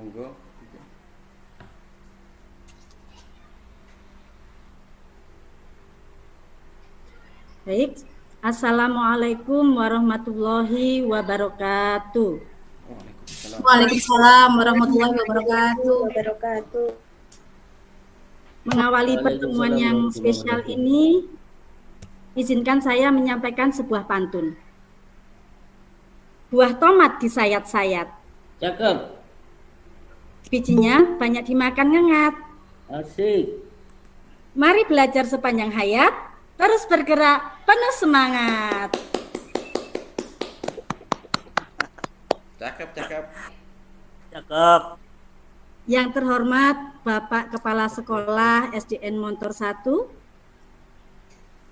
Monggo. Baik, Assalamualaikum warahmatullahi wabarakatuh. Waalaikumsalam. Waalaikumsalam warahmatullahi wabarakatuh. Mengawali pertemuan yang spesial ini, izinkan saya menyampaikan sebuah pantun. Buah tomat disayat-sayat, Cakep. bijinya banyak dimakan ngengat. Asik. Mari belajar sepanjang hayat, terus bergerak penuh semangat. Cakep, cakep. Cakep. Yang terhormat Bapak Kepala Sekolah SDN Montor 1,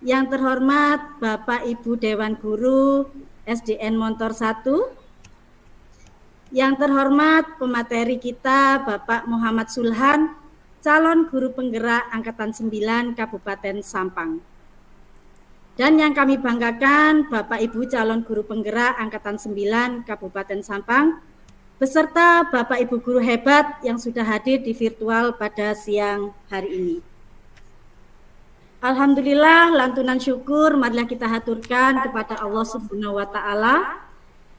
yang terhormat Bapak Ibu Dewan Guru SDN Montor 1, yang terhormat pemateri kita Bapak Muhammad Sulhan, calon guru penggerak Angkatan 9 Kabupaten Sampang. Dan yang kami banggakan Bapak Ibu calon guru penggerak Angkatan 9 Kabupaten Sampang, beserta Bapak Ibu guru hebat yang sudah hadir di virtual pada siang hari ini. Alhamdulillah, lantunan syukur marilah kita haturkan kepada Allah Subhanahu wa taala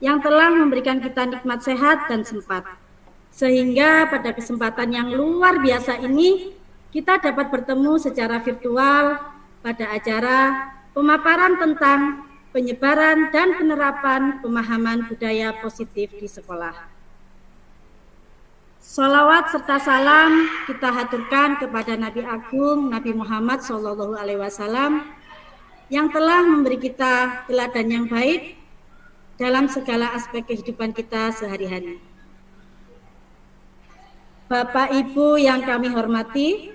yang telah memberikan kita nikmat sehat dan sempat. Sehingga pada kesempatan yang luar biasa ini kita dapat bertemu secara virtual pada acara pemaparan tentang penyebaran dan penerapan pemahaman budaya positif di sekolah. Sholawat serta salam kita haturkan kepada Nabi Agung Nabi Muhammad SAW yang telah memberi kita teladan yang baik dalam segala aspek kehidupan kita sehari-hari. Bapak Ibu yang kami hormati,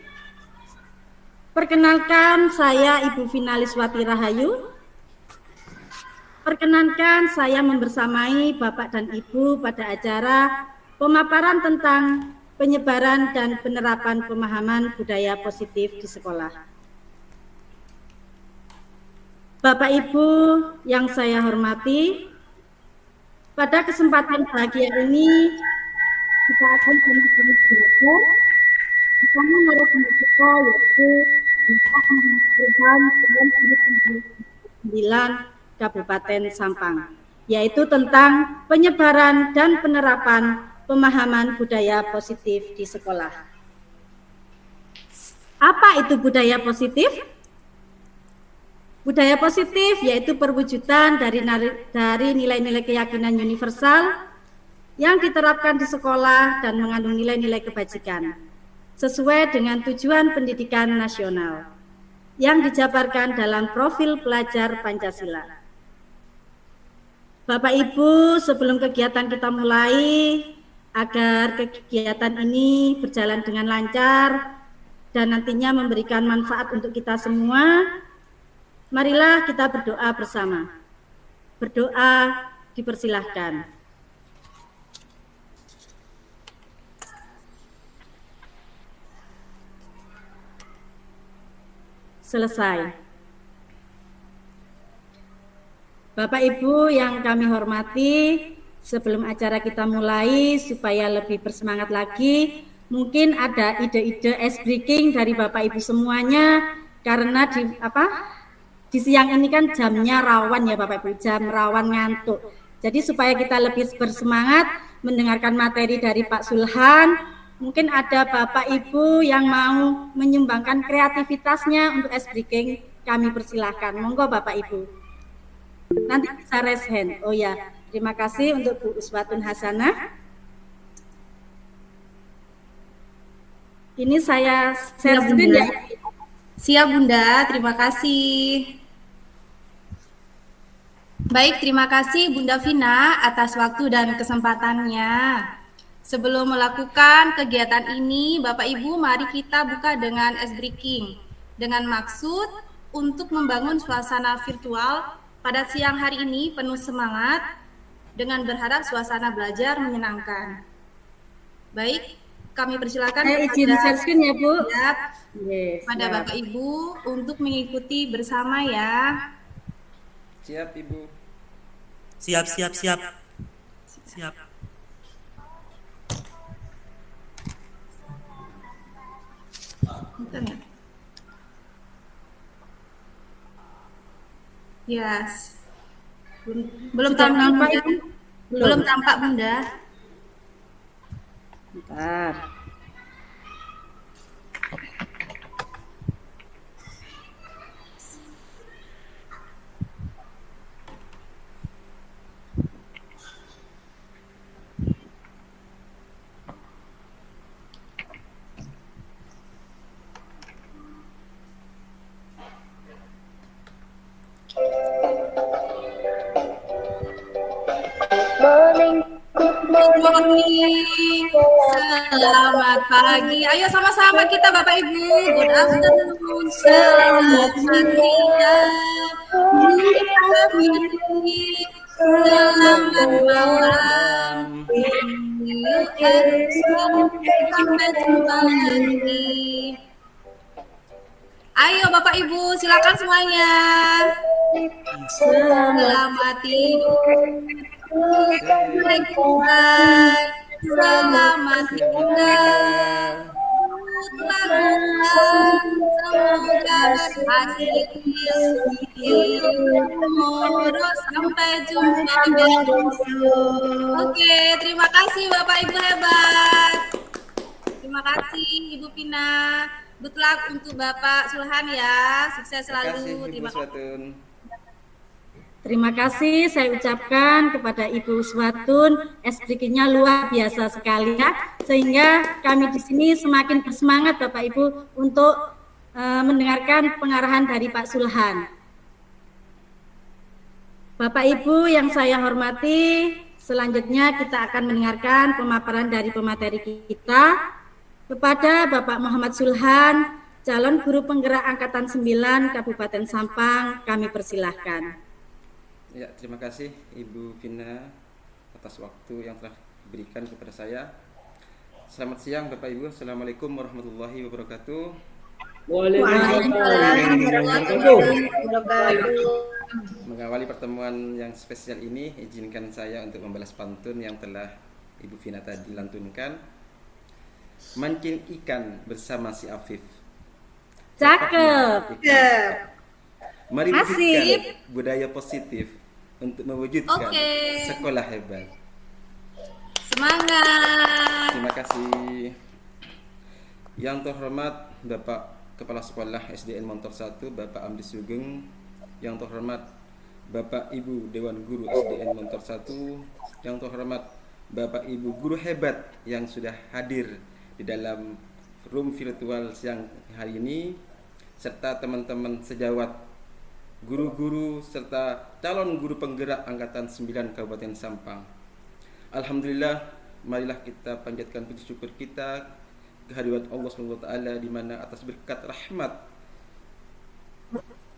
perkenalkan saya Ibu Finaliswati Rahayu. Perkenankan saya membersamai Bapak dan Ibu pada acara pemaparan tentang penyebaran dan penerapan pemahaman budaya positif di sekolah. Bapak Ibu yang saya hormati, pada kesempatan bahagia ini kita akan sama-sama belajar bersama narasumber kita yaitu Bapak Muhammad Sulhan Calon Guru Penggerak 9 Kabupaten Sampang, yaitu tentang penyebaran dan penerapan pemahaman budaya positif di sekolah. Apa itu budaya positif? Budaya positif yaitu perwujudan dari nilai-nilai keyakinan universal yang diterapkan di sekolah dan mengandung nilai-nilai kebajikan sesuai dengan tujuan pendidikan nasional yang dijabarkan dalam profil pelajar Pancasila. Bapak Ibu, sebelum kegiatan kita mulai, agar kegiatan ini berjalan dengan lancar dan nantinya memberikan manfaat untuk kita semua, marilah kita berdoa bersama. Berdoa dipersilahkan. Selesai. Bapak Ibu yang kami hormati, sebelum acara kita mulai, supaya lebih bersemangat lagi, mungkin ada ide-ide ice breaking dari Bapak Ibu semuanya, karena di siang ini kan jamnya rawan ya Bapak Ibu, jam rawan ngantuk. Jadi supaya kita lebih bersemangat mendengarkan materi dari Pak Sulhan, mungkin ada Bapak Ibu yang mau menyumbangkan kreativitasnya untuk ice breaking, kami persilahkan. Monggo Bapak Ibu. Nanti bisa raise hand. Oh ya, terima kasih untuk Bu Uswatun Hasanah. Ini saya share screen ya. Siap Bunda, terima kasih. Baik, terima kasih Bunda Vina atas waktu dan kesempatannya. Sebelum melakukan kegiatan ini, Bapak Ibu mari kita buka dengan ice breaking dengan maksud untuk membangun suasana virtual pada siang hari ini penuh semangat dengan berharap suasana belajar menyenangkan. Baik, kami persilakan izin share screen ya Bu. Yes, pada Bapak Ibu untuk mengikuti bersama ya. Siap Ibu. Siap. Bukan ya? Yes. Belum Sudah tampak nampak, Bunda. Ibu? Belum tampak Bunda. Bentar. Good morning. Selamat pagi. Ayo sama-sama kita Bapak Ibu. Good afternoon. Selamat siang. Good evening. Selamat malam. Sampai jumpa lagi. Ayo Bapak Ibu, silakan semuanya. Selamat tidur. Selamat tinggal. Semoga berhasil. Sampai jumpa besok. Oke, terima kasih Bapak Ibu hebat. Terima kasih Ibu Vina. Good luck untuk Bapak Sulhan ya. Sukses selalu. Terima kasih Ibu Swatun. Terima kasih saya ucapkan kepada Ibu Swatun, SPK-nya luar biasa sekali ya, sehingga kami di sini semakin bersemangat Bapak Ibu untuk mendengarkan pengarahan dari Pak Sulhan. Bapak Ibu yang saya hormati, selanjutnya kita akan mendengarkan pemaparan dari pemateri kita kepada Bapak Muhammad Sulhan, calon guru penggerak Angkatan 9 Kabupaten Sampang, kami persilahkan. Ya, terima kasih Ibu Vina atas waktu yang telah diberikan kepada saya. Selamat siang Bapak Ibu. Assalamualaikum warahmatullahi wabarakatuh. Waalaikumsalam warahmatullahi wabarakatuh. Mengawali pertemuan yang spesial ini, izinkan saya untuk membalas pantun yang telah Ibu Vina tadi lantunkan. Mancing ikan bersama si Afif. Cakep. Mari wujudkan budaya positif untuk mewujudkan sekolah hebat. Semangat. Terima kasih. Yang terhormat Bapak Kepala Sekolah SDN Montor 1 Bapak Amdi Sugeng, yang terhormat Bapak Ibu Dewan Guru SDN Montor 1, yang terhormat Bapak Ibu guru hebat yang sudah hadir di dalam room virtual siang hari ini, serta teman-teman sejawat guru-guru serta calon guru penggerak Angkatan 9 Kabupaten Sampang. Alhamdulillah, marilah kita panjatkan puji syukur kita kehadirat Allah SWT di mana atas berkat rahmat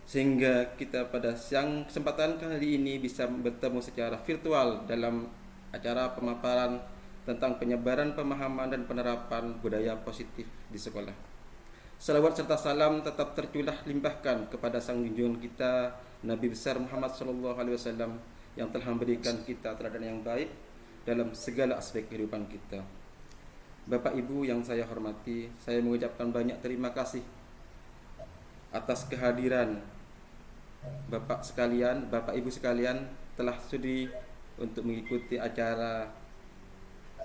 sehingga kita pada siang kesempatan kali ini bisa bertemu secara virtual dalam acara pemaparan tentang penyebaran pemahaman dan penerapan budaya positif di sekolah. Salawat serta salam tetap tercurah limpahkan kepada sang junjungan kita Nabi besar Muhammad SAW yang telah memberikan kita teladan yang baik dalam segala aspek kehidupan kita. Bapak Ibu yang saya hormati, saya mengucapkan banyak terima kasih atas kehadiran Bapak sekalian, Bapak Ibu sekalian telah sudi untuk mengikuti acara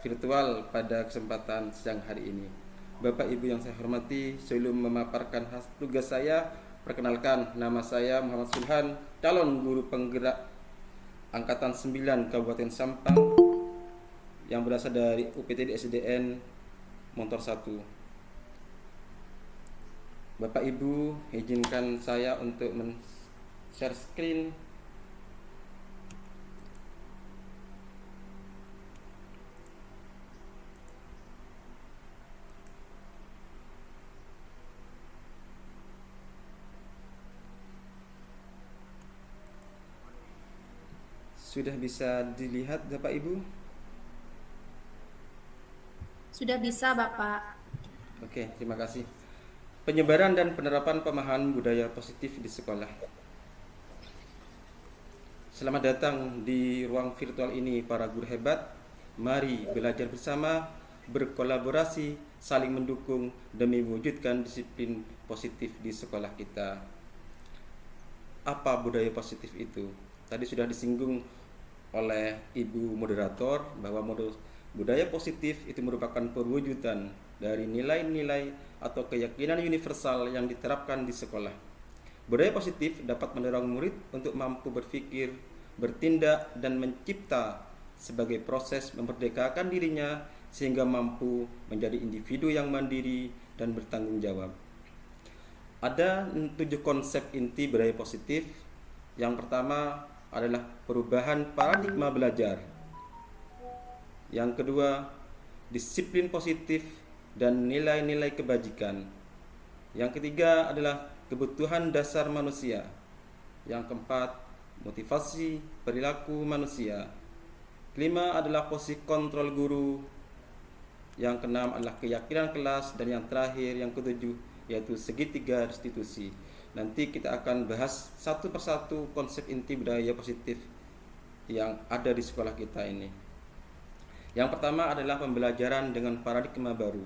virtual pada kesempatan siang hari ini. Bapak Ibu yang saya hormati, sebelum memaparkan tugas saya, perkenalkan nama saya Muhammad Sulhan, calon guru penggerak Angkatan 9 Kabupaten Sampang yang berasal dari UPTD SDN Montor 1. Bapak Ibu, izinkan saya untuk men-share screen. Sudah bisa dilihat Bapak Ibu? Sudah bisa Bapak. Oke, terima kasih. Penyebaran dan penerapan pemahaman budaya positif di sekolah. Selamat datang di ruang virtual ini para guru hebat. Mari belajar bersama berkolaborasi, saling mendukung demi mewujudkan disiplin positif di sekolah kita. Apa budaya positif itu? Tadi sudah disinggung oleh Ibu moderator bahwa budaya positif itu merupakan perwujudan dari nilai-nilai atau keyakinan universal yang diterapkan di sekolah. Budaya positif dapat mendorong murid untuk mampu berpikir, bertindak, dan mencipta sebagai proses memerdekakan dirinya sehingga mampu menjadi individu yang mandiri dan bertanggung jawab. Ada 7 konsep inti budaya positif. Yang pertama adalah perubahan paradigma belajar. Yang kedua, disiplin positif dan nilai-nilai kebajikan. Yang ketiga adalah kebutuhan dasar manusia. Yang keempat, motivasi perilaku manusia. Kelima adalah posisi kontrol guru. Yang keenam adalah keyakinan kelas, dan yang terakhir, yang ketujuh, yaitu segitiga restitusi. Nanti kita akan bahas satu persatu konsep inti budaya positif yang ada di sekolah kita ini. Yang pertama adalah pembelajaran dengan paradigma baru.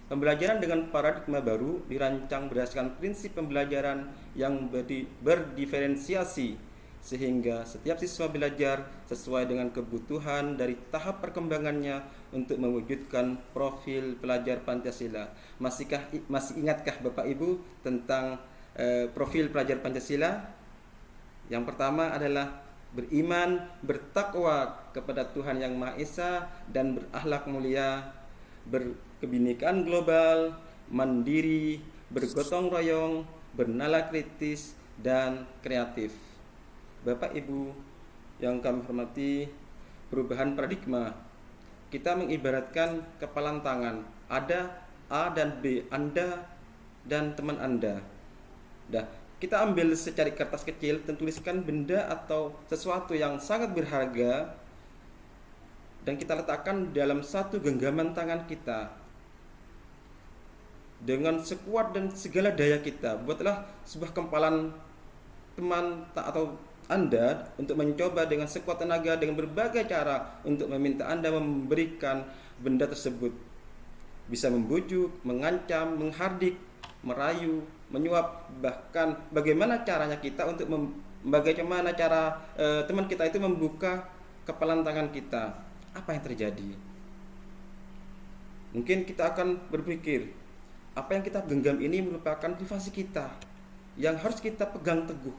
Pembelajaran dengan paradigma baru dirancang berdasarkan prinsip pembelajaran yang berdiferensiasi sehingga setiap siswa belajar sesuai dengan kebutuhan dari tahap perkembangannya untuk mewujudkan profil pelajar Pancasila. Masih ingatkah Bapak Ibu tentang profil pelajar Pancasila? Yang pertama adalah beriman, bertakwa kepada Tuhan Yang Maha Esa dan berakhlak mulia, berkebinekaan global, mandiri, bergotong royong, bernalar kritis, dan kreatif. Bapak Ibu yang kami hormati, perubahan paradigma, kita mengibaratkan kepalan tangan. Ada A dan B, Anda dan teman Anda. Kita ambil secari kertas kecil, tuliskan benda atau sesuatu yang sangat berharga, dan kita letakkan dalam satu genggaman tangan kita. Dengan sekuat dan segala daya kita, buatlah sebuah kempalan teman atau Anda untuk mencoba dengan sekuat tenaga dengan berbagai cara untuk meminta Anda memberikan benda tersebut. Bisa membujuk, mengancam, menghardik, merayu, menyuap, bahkan bagaimana caranya kita untuk bagaimana cara teman kita itu membuka kepalan tangan kita. Apa yang terjadi? Mungkin kita akan berpikir, apa yang kita genggam ini merupakan privasi kita yang harus kita pegang teguh,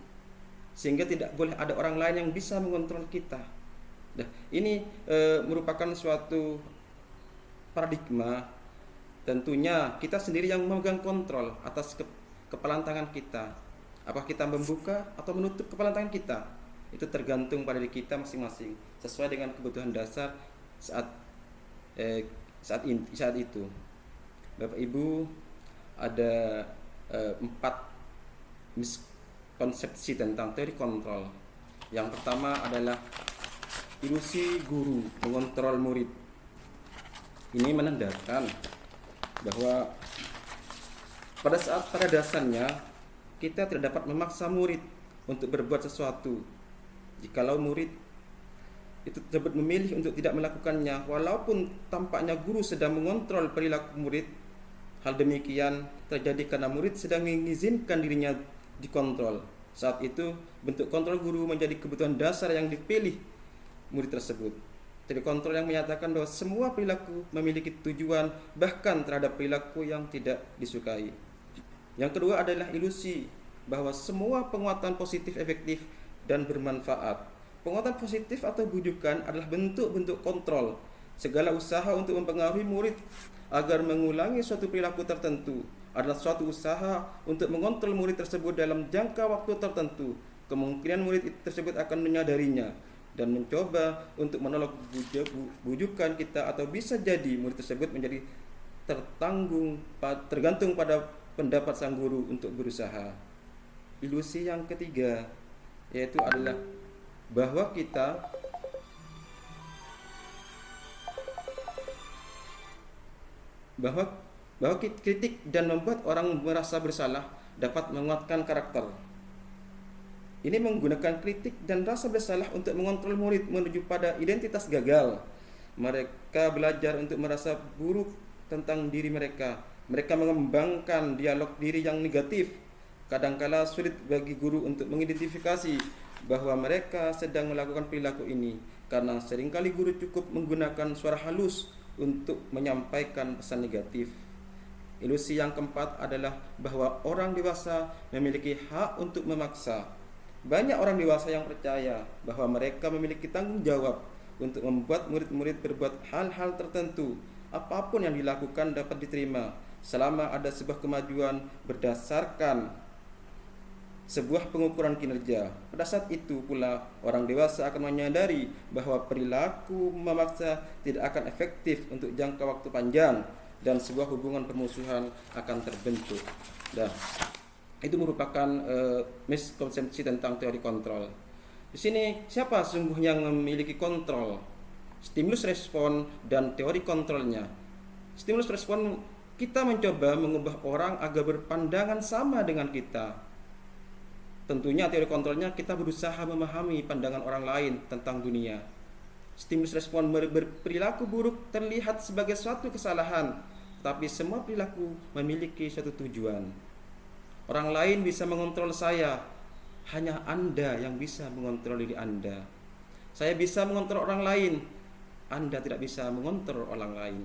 sehingga tidak boleh ada orang lain yang bisa mengontrol kita. Ini merupakan suatu paradigma. Tentunya kita sendiri yang memegang kontrol atas kepalan tangan kita. Apakah kita membuka atau menutup kepalan tangan kita? Itu tergantung pada diri kita masing-masing, sesuai dengan kebutuhan dasar saat itu. Bapak Ibu, ada 4 miskonsepsi tentang teori kontrol. Yang pertama adalah ilusi guru mengontrol murid. Ini menandakan bahwa pada dasarnya kita tidak dapat memaksa murid untuk berbuat sesuatu. Jikalau murid itu tersebut memilih untuk tidak melakukannya, walaupun tampaknya guru sedang mengontrol perilaku murid, hal demikian terjadi karena murid sedang mengizinkan dirinya dikontrol. Saat itu bentuk kontrol guru menjadi kebutuhan dasar yang dipilih murid tersebut. Jadi kontrol yang menyatakan bahwa semua perilaku memiliki tujuan, bahkan terhadap perilaku yang tidak disukai. Yang kedua adalah ilusi bahwa semua penguatan positif efektif dan bermanfaat. Penguatan positif atau bujukan adalah bentuk-bentuk kontrol. Segala usaha untuk mempengaruhi murid agar mengulangi suatu perilaku tertentu adalah suatu usaha untuk mengontrol murid tersebut dalam jangka waktu tertentu. Kemungkinan murid tersebut akan menyadarinya dan mencoba untuk menolak bujukan kita, atau bisa jadi murid tersebut menjadi tergantung pada pendapat sang guru untuk berusaha. Ilusi yang ketiga yaitu adalah bahwa kritik dan membuat orang merasa bersalah dapat menguatkan karakter. Ini menggunakan kritik dan rasa bersalah untuk mengontrol murid menuju pada identitas gagal. Mereka belajar untuk merasa buruk tentang diri mereka. Mereka mengembangkan dialog diri yang negatif. Kadangkala sulit bagi guru untuk mengidentifikasi bahwa mereka sedang melakukan perilaku ini, karena seringkali guru cukup menggunakan suara halus untuk menyampaikan pesan negatif. Ilusi yang keempat adalah bahwa orang dewasa memiliki hak untuk memaksa. Banyak orang dewasa yang percaya bahwa mereka memiliki tanggung jawab untuk membuat murid-murid berbuat hal-hal tertentu. Apapun yang dilakukan dapat diterima selama ada sebuah kemajuan berdasarkan sebuah pengukuran kinerja. Pada saat itu pula orang dewasa akan menyadari bahwa perilaku memaksa tidak akan efektif untuk jangka waktu panjang dan sebuah hubungan permusuhan akan terbentuk. Dan itu merupakan miskonsepsi tentang teori kontrol. Di sini siapa sesungguhnya yang memiliki kontrol? Stimulus respon dan teori kontrolnya. Stimulus respon, kita mencoba mengubah orang agar berpandangan sama dengan kita. Tentunya teori kontrolnya kita berusaha memahami pandangan orang lain tentang dunia. Stimulus respon berperilaku buruk terlihat sebagai suatu kesalahan, tapi semua perilaku memiliki suatu tujuan. Orang lain bisa mengontrol saya, hanya Anda yang bisa mengontrol diri Anda. Saya bisa mengontrol orang lain, Anda tidak bisa mengontrol orang lain.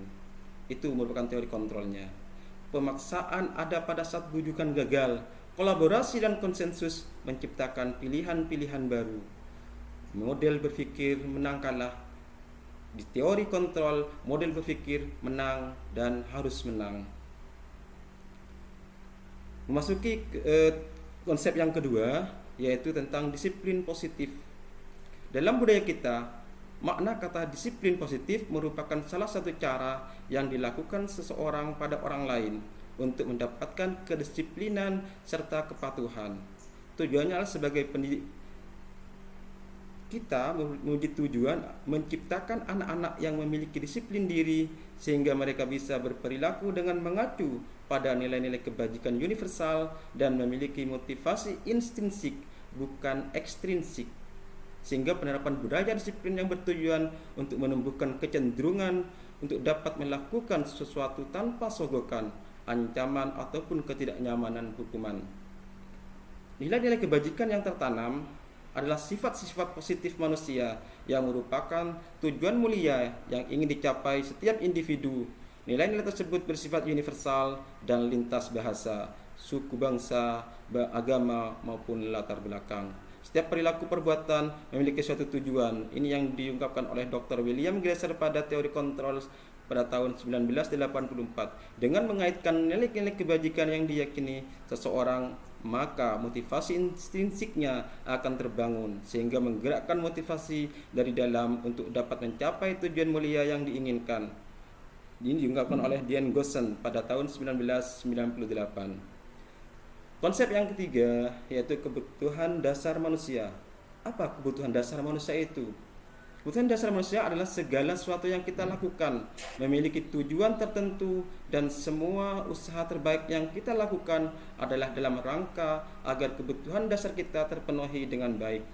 Itu merupakan teori kontrolnya. Pemaksaan ada pada saat bujukan gagal. Kolaborasi dan konsensus menciptakan pilihan-pilihan baru. Model berpikir menang kalah. Di teori kontrol, model berpikir menang dan harus menang. Memasuki konsep yang kedua, yaitu tentang disiplin positif. Dalam budaya kita, makna kata disiplin positif merupakan salah satu cara yang dilakukan seseorang pada orang lain untuk mendapatkan kedisiplinan serta kepatuhan. Tujuannya adalah sebagai pendidik kita menuju tujuan menciptakan anak-anak yang memiliki disiplin diri sehingga mereka bisa berperilaku dengan mengacu pada nilai-nilai kebajikan universal dan memiliki motivasi intrinsik bukan ekstrinsik, sehingga penerapan budaya disiplin yang bertujuan untuk menumbuhkan kecenderungan untuk dapat melakukan sesuatu tanpa sogokan, ancaman ataupun ketidaknyamanan hukuman. Nilai-nilai kebajikan yang tertanam adalah sifat-sifat positif manusia yang merupakan tujuan mulia yang ingin dicapai setiap individu. Nilai-nilai tersebut bersifat universal dan lintas bahasa, suku, bangsa, agama maupun latar belakang. Setiap perilaku perbuatan memiliki suatu tujuan. Ini yang diungkapkan oleh Dr. William Glasser pada teori kontrol pada tahun 1984 dengan mengaitkan nilai-nilai kebajikan yang diyakini seseorang, maka motivasi intrinsiknya akan terbangun sehingga menggerakkan motivasi dari dalam untuk dapat mencapai tujuan mulia yang diinginkan. Ini diungkapkan oleh Diane Gosson pada tahun 1998. Konsep yang ketiga yaitu kebutuhan dasar manusia. Apa kebutuhan dasar manusia itu? Kebutuhan dasar manusia adalah segala sesuatu yang kita lakukan memiliki tujuan tertentu dan semua usaha terbaik yang kita lakukan adalah dalam rangka agar kebutuhan dasar kita terpenuhi dengan baik.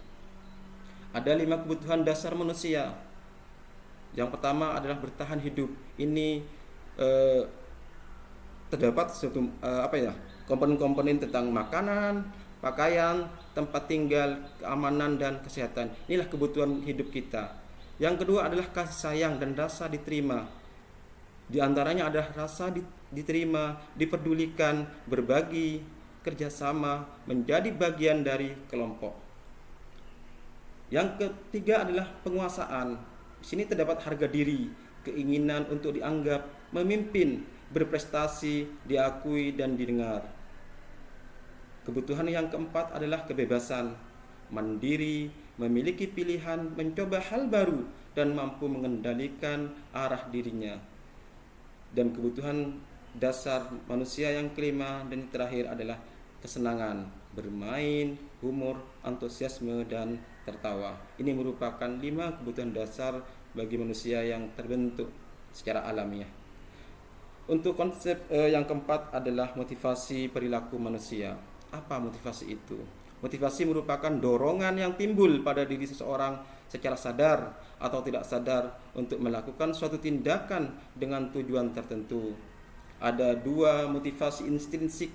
Ada 5 kebutuhan dasar manusia. Yang pertama adalah bertahan hidup. Ini terdapat suatu komponen-komponen tentang makanan, pakaian, tempat tinggal, keamanan dan kesehatan. Inilah kebutuhan hidup kita. Yang kedua adalah kasih sayang dan rasa diterima. Di antaranya adalah rasa diterima, diperdulikan, berbagi, kerjasama, menjadi bagian dari kelompok. Yang ketiga adalah penguasaan. Di sini terdapat harga diri, keinginan untuk dianggap, memimpin, berprestasi, diakui dan didengar. Kebutuhan yang keempat adalah kebebasan, mandiri, memiliki pilihan, mencoba hal baru, dan mampu mengendalikan arah dirinya. Dan kebutuhan dasar manusia yang kelima dan terakhir adalah kesenangan, bermain, humor, antusiasme, dan tertawa. Ini merupakan 5 kebutuhan dasar bagi manusia yang terbentuk secara alamiah. Untuk konsep yang keempat adalah motivasi perilaku manusia. Apa motivasi itu? Motivasi merupakan dorongan yang timbul pada diri seseorang secara sadar atau tidak sadar untuk melakukan suatu tindakan dengan tujuan tertentu. Ada dua motivasi intrinsik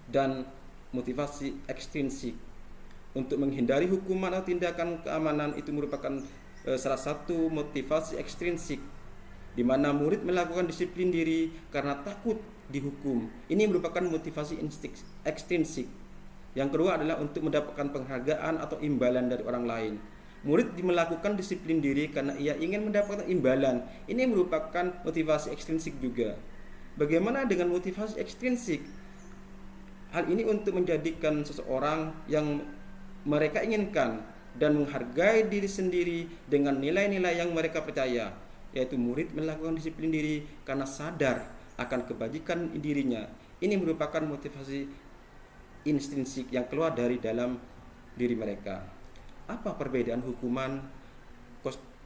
dan motivasi ekstrinsik. Untuk menghindari hukuman atau tindakan keamanan itu merupakan salah satu motivasi ekstrinsik, di mana murid melakukan disiplin diri karena takut dihukum. Ini merupakan motivasi ekstrinsik. Yang kedua adalah untuk mendapatkan penghargaan atau imbalan dari orang lain. Murid melakukan disiplin diri karena ia ingin mendapatkan imbalan. Ini merupakan motivasi ekstrinsik juga. Bagaimana dengan motivasi ekstrinsik? Hal ini untuk menjadikan seseorang yang mereka inginkan dan menghargai diri sendiri dengan nilai-nilai yang mereka percaya, yaitu murid melakukan disiplin diri karena sadar akan kebajikan dirinya. Ini merupakan motivasi intrinsik yang keluar dari dalam diri mereka. Apa perbedaan hukuman,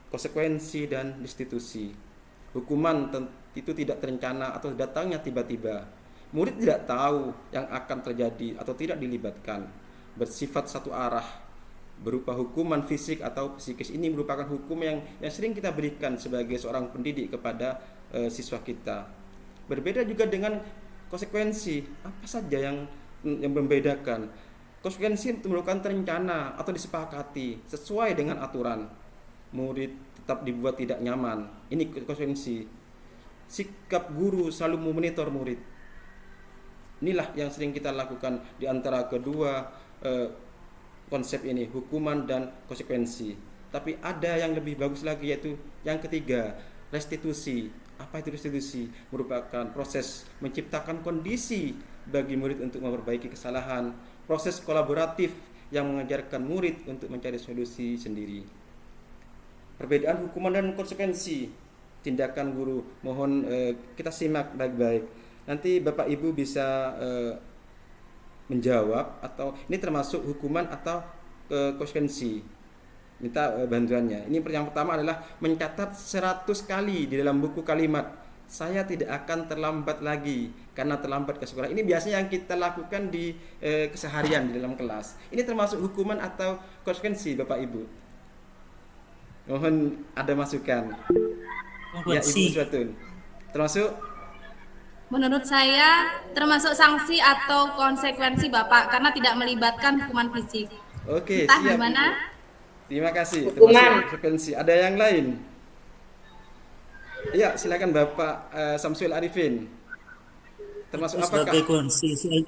konsekuensi, dan destitusi? Hukuman itu tidak terencana atau datangnya tiba-tiba. Murid tidak tahu yang akan terjadi atau tidak dilibatkan. Bersifat satu arah, berupa hukuman fisik atau psikis. Ini merupakan hukum yang sering kita berikan sebagai seorang pendidik kepada siswa kita. Berbeda juga dengan konsekuensi. Apa saja yang membedakan? Konsekuensi itu merupakan terencana atau disepakati sesuai dengan aturan. Murid tetap dibuat tidak nyaman. Ini konsekuensi. Sikap guru selalu memonitor murid. Inilah yang sering kita lakukan di antara kedua konsep ini, hukuman dan konsekuensi. Tapi ada yang lebih bagus lagi, yaitu yang ketiga, restitusi. Apa itu restitusi? Merupakan proses menciptakan kondisi bagi murid untuk memperbaiki kesalahan, proses kolaboratif yang mengajarkan murid untuk mencari solusi sendiri. Perbedaan hukuman dan konsekuensi tindakan guru, mohon kita simak baik-baik. Nanti Bapak Ibu bisa menjawab, atau ini termasuk hukuman atau konsekuensi. Minta bantuannya. Ini yang pertama adalah mencatat 100 kali di dalam buku kalimat, saya tidak akan terlambat lagi karena terlambat ke sekolah. Ini biasanya yang kita lakukan di keseharian di dalam kelas. Ini termasuk hukuman atau konsekuensi, Bapak Ibu? Mohon ada masukan. Ya, Ibu Suatun. Termasuk? Menurut saya termasuk sanksi atau konsekuensi Bapak karena tidak melibatkan hukuman fisik. Oke, Entah siap. gimana? Terima kasih. Hukuman. Termasuk konsekuensi. Ada yang lain? Ya, silakan Bapak Samsul Arifin. Termasuk apakah? Sebagai konsekuensi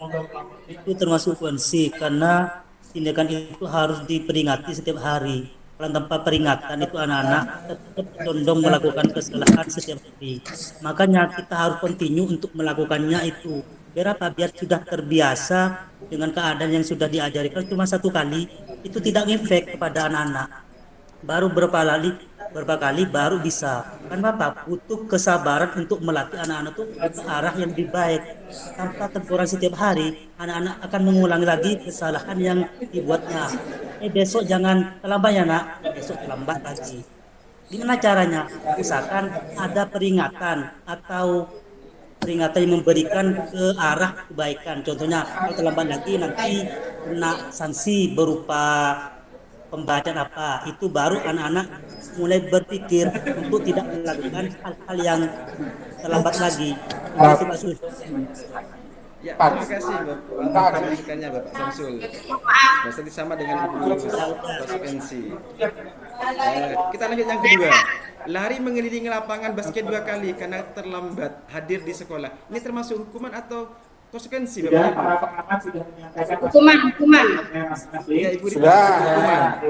itu termasuk konsekuensi karena tindakan itu harus diperingati setiap hari. Kalau tanpa peringatan itu anak-anak tetap condong melakukan kesalahan setiap hari. Makanya kita harus continue untuk melakukannya itu. Biar apa? Biar sudah terbiasa dengan keadaan yang sudah diajari. Kalau cuma satu kali itu tidak ngefek kepada anak-anak. Baru berapa kali baru bisa. Kan Bapak butuh kesabaran untuk melatih anak-anak itu ke arah yang lebih baik. Tanpa teguran setiap hari, anak-anak akan mengulangi lagi kesalahan yang dibuatnya. Besok jangan terlambat ya nak, besok terlambat lagi. Gimana caranya? Misalkan ada peringatan atau peringatan yang memberikan ke arah kebaikan. Contohnya kalau terlambat lagi nanti kena sanksi berupa pembacaan apa. Itu baru anak-anak mulai berpikir untuk tidak melakukan hal-hal yang terlambat lagi. Itu maksud. Ya, terima kasih Bapak masukannya Bapak Samsul. Masih sama dengan Ibu konsekuensi. Kita lanjut yang kedua. Lari mengelilingi lapangan basket 2 kali karena terlambat hadir di sekolah. Ini termasuk hukuman atau konsekuensi Bapak Ibu? Hukuman. Ya, Ibu hukuman.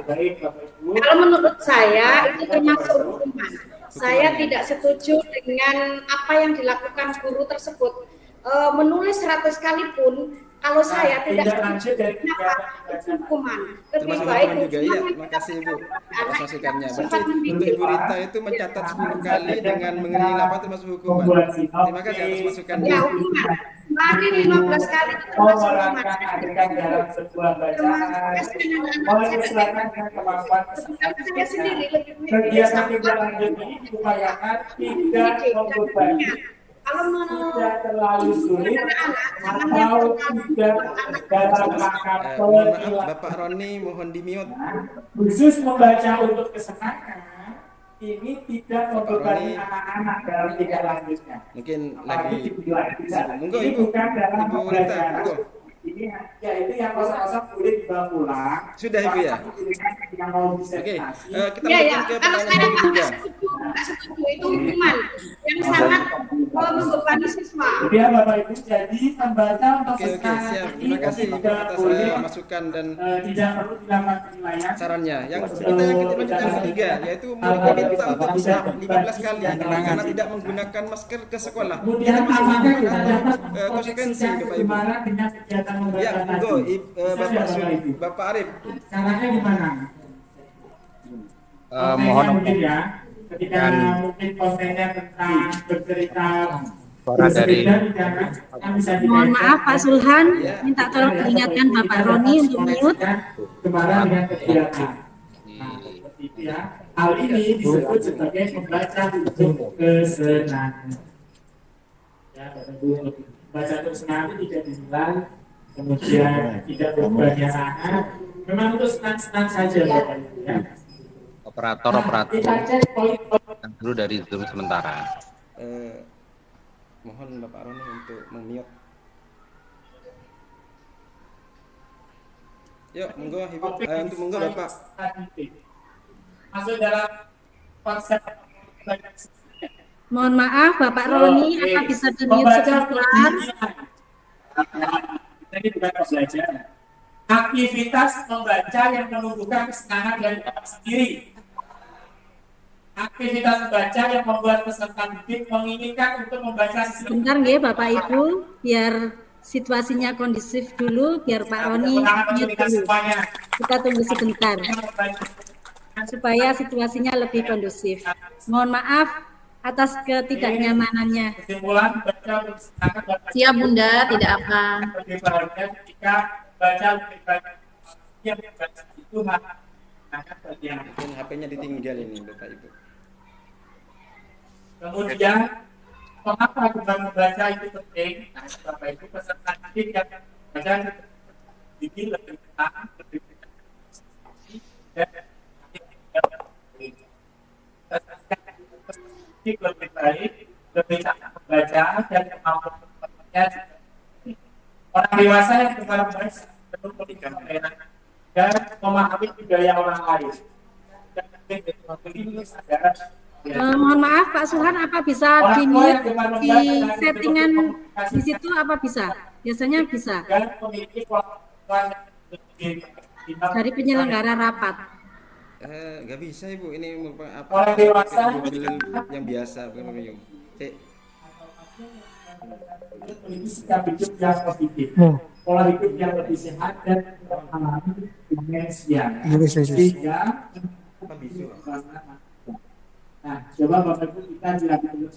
Kalau menurut saya itu termasuk hukuman. Saya tidak setuju dengan apa yang dilakukan guru tersebut. Menulis 100 kali pun kalau saya tidak setuju kenapa itu hukuman. Lebih Termasuk baik hukuman juga, ya. Terima kasih Ibu atas masukannya. Berarti untuk Ibu Rita itu mencatat 10 kali dengan mengelilingi lapangan termasuk hukuman. Terima kasih atas masukannya. Ya, hukuman. Lari 15 kali itu termasuk hukuman. Saya sendiri lebih kegiatan tindak lanjut ini diupayakan tidak membebani Kalau tidak terlalu sulit anak-anak, atau tidak dalam rangka Mohon maaf penilaian. Bapak Roni, mohon di-mute. Khusus membaca untuk kesenangan ini tidak Bapak membebani Roni. anak-anak dalam tingkat lanjutnya. Mungkin Apalagi lagi dimulai. Monggo, Ini Ibu. bukan dalam Ibu Rita, pembelajaran. monggo. Ini yaitu yang kosong-kosong boleh dibawa pulang. Sudah, Ibu, ya? Yang mau Oke, disertasi. kita ya, lanjutkan ya. ke Kalau pertanyaan saya yang ketiga. nggak setuju itu hukuman yang sangat membebani siswa. Jadi ya Bapak Ibu, jadi membaca untuk Oke, kesenangan siap. ini Terima kasih tidak atas boleh, masukan dan tidak perlu dilakukan penilaian. sarannya. Yang ketiga yaitu murid diminta untuk usap 15 kali karena tidak menggunakan masker ke sekolah. Ini Kemudian termasuk apakah hukuman kita atau dapat konsekuensi, memposisikan Bapak Ibu? kegemaran dengan kegiatan membaca Ya, monggo tadi? Bapak Arif. Caranya gimana? Kontennya Mohon mungkin ya, ketika Dan mungkin kontennya tentang bercerita suara dari bersepeda di jalan, kan bisa Mohon dikaitkan maaf Pak Sulhan, Ya. minta tolong diingatkan Bapak Roni untuk mute. Kemarin dengan kegiatan. Nah, seperti itu ya. Hal ini disebut sebagai membaca untuk kesenangan. Ya, Bapak Ibu, membaca untuk kesenangan itu tidak dinilai, kemudian tidak berbahaya sangat. Memang itu senang-senang saja, Bapak Ibu ya. operator Kita cek poin-poin. yang dulu dari Zoom sementara. Mohon Bapak Roni untuk mute. Yuk, monggo Ibu, untuk monggo Bapak. Masuk dalam konsep Mohon maaf Bapak Roni, apa bisa di-mute sebentar? Ini bukan pembelajaran. Aktivitas membaca yang menumbuhkan kesenangan dari Bapak sendiri. Aktivitas membaca yang membuat peserta didik menginginkan untuk membaca Sebentar nggih Bapak Ibu, biar situasinya kondusif dulu, biar Pak Roni mute dulu. semuanya. Kita tunggu sebentar supaya situasinya lebih kondusif. Mohon maaf atas ketidaknyamanannya. Kesimpulan baca kesenangan Bapak Siap Bunda, tidak apa. lebih bahagia ketika baca lebih banyak. Yang membaca itu akan bagian. Mungkin HP-nya ditinggal ini Bapak Ibu. Kemudian, mengapa kembali membaca itu penting? Nah, Bapak Ibu peserta didik yang baca didik lebih tenang, lebih lebih baik, lebih cepat membaca dan kemampuan membaca. Orang dewasa yang gemar membaca perlu meningkatkan dan memahami budaya orang lain. Dan memiliki kesadaran. Mohon maaf Pak Sulhan, apa bisa di-mute di settingan di situ apa bisa? Biasanya bisa dari penyelenggara rapat. Nggak bisa Ibu, ini merupakan apa? Orang dewasa Google yang biasa Bapak Ibu. Cek. memiliki sikap hidup yang positif, pola hidup yang lebih sehat dan mengalami demensia. Sehingga Apa bisa? nah, coba Bapak Ibu kita dilanjut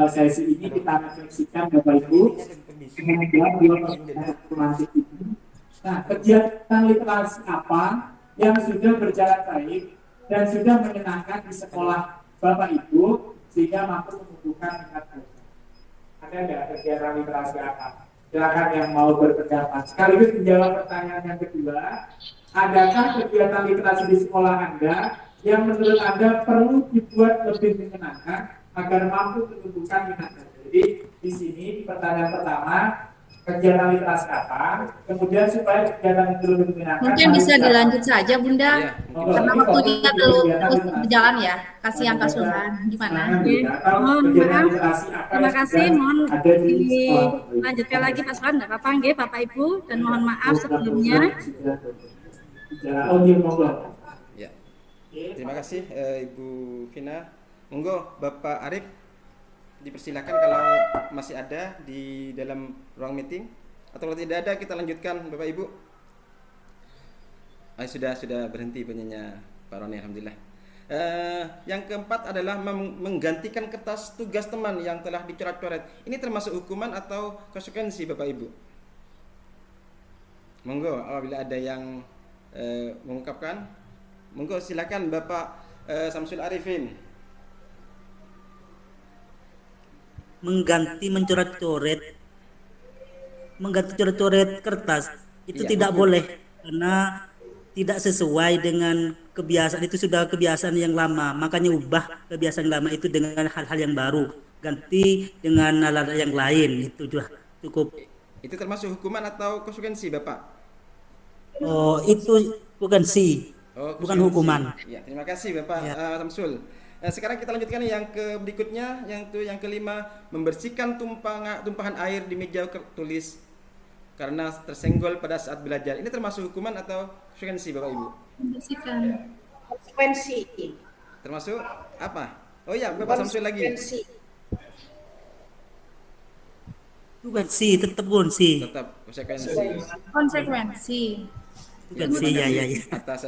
sesi ini kita refleksikan Bapak Ibu menjawab dua pertanyaan romantis ini. Nah, kegiatan literasi apa yang sudah berjalan baik dan sudah menyenangkan di sekolah Bapak Ibu sehingga mampu menumbuhkan minat baca? Ada nggak kegiatan literasi apa? Silakan yang mau berpendapat. Sekaligus menjawab pertanyaan yang kedua, adakah kegiatan literasi di sekolah Anda yang menurut Anda perlu dibuat lebih menyenangkan agar mampu menumbuhkan minat baca? Jadi di sini pertanyaan pertama, kegiatan literasi apa? Kemudian supaya kegiatan itu lebih menyenangkan. Mungkin bisa dilanjut saja Bunda, Iya, mungkin. karena waktunya terus berjalan ya. Kasihan Pak Sulhan, gimana? Mohon maaf, terima kasih. Mohon dilanjutkan lagi Pak Sulhan, nggak apa-apa nggih Bapak Ibu, dan mohon maaf sebelumnya. Ya. Terima kasih Ibu Vina. Monggo Bapak Arif dipersilakan kalau masih ada di dalam ruang meeting, atau kalau tidak ada kita lanjutkan Bapak Ibu. Sudah berhenti bunyinya Pak Roni, alhamdulillah. Yang keempat adalah menggantikan kertas tugas teman yang telah dicoret-coret. Ini termasuk hukuman atau konsekuensi Bapak Ibu? Monggo apabila ada yang mengungkapkan, monggo silakan Bapak Samsul Arifin. mengganti coret-coret kertas itu Iya, tidak betul. boleh karena tidak sesuai dengan kebiasaan, itu sudah kebiasaan yang lama, makanya ubah kebiasaan lama itu dengan hal-hal yang baru, ganti dengan hal-hal yang lain, itu sudah cukup. Itu termasuk hukuman atau konsekuensi, Bapak? Oh, itu bukan sih, Oh, bukan konsekuensi. hukuman. Ya, terima kasih Bapak Ya. Samsul. Sekarang kita lanjutkan yang ke berikutnya, yang kelima, membersihkan tumpahan air di meja tulis karena tersenggol pada saat belajar. Ini termasuk hukuman atau konsekuensi, Bapak Ibu? Membersihkan. Konsekuensi. Termasuk apa? Oh ya, Bapak Samsul lagi. Konsekuensi. Bukan sih, tetap bukan sih, Tetap konsekuensi. Konsekuensi. bukan sih, ya. Atas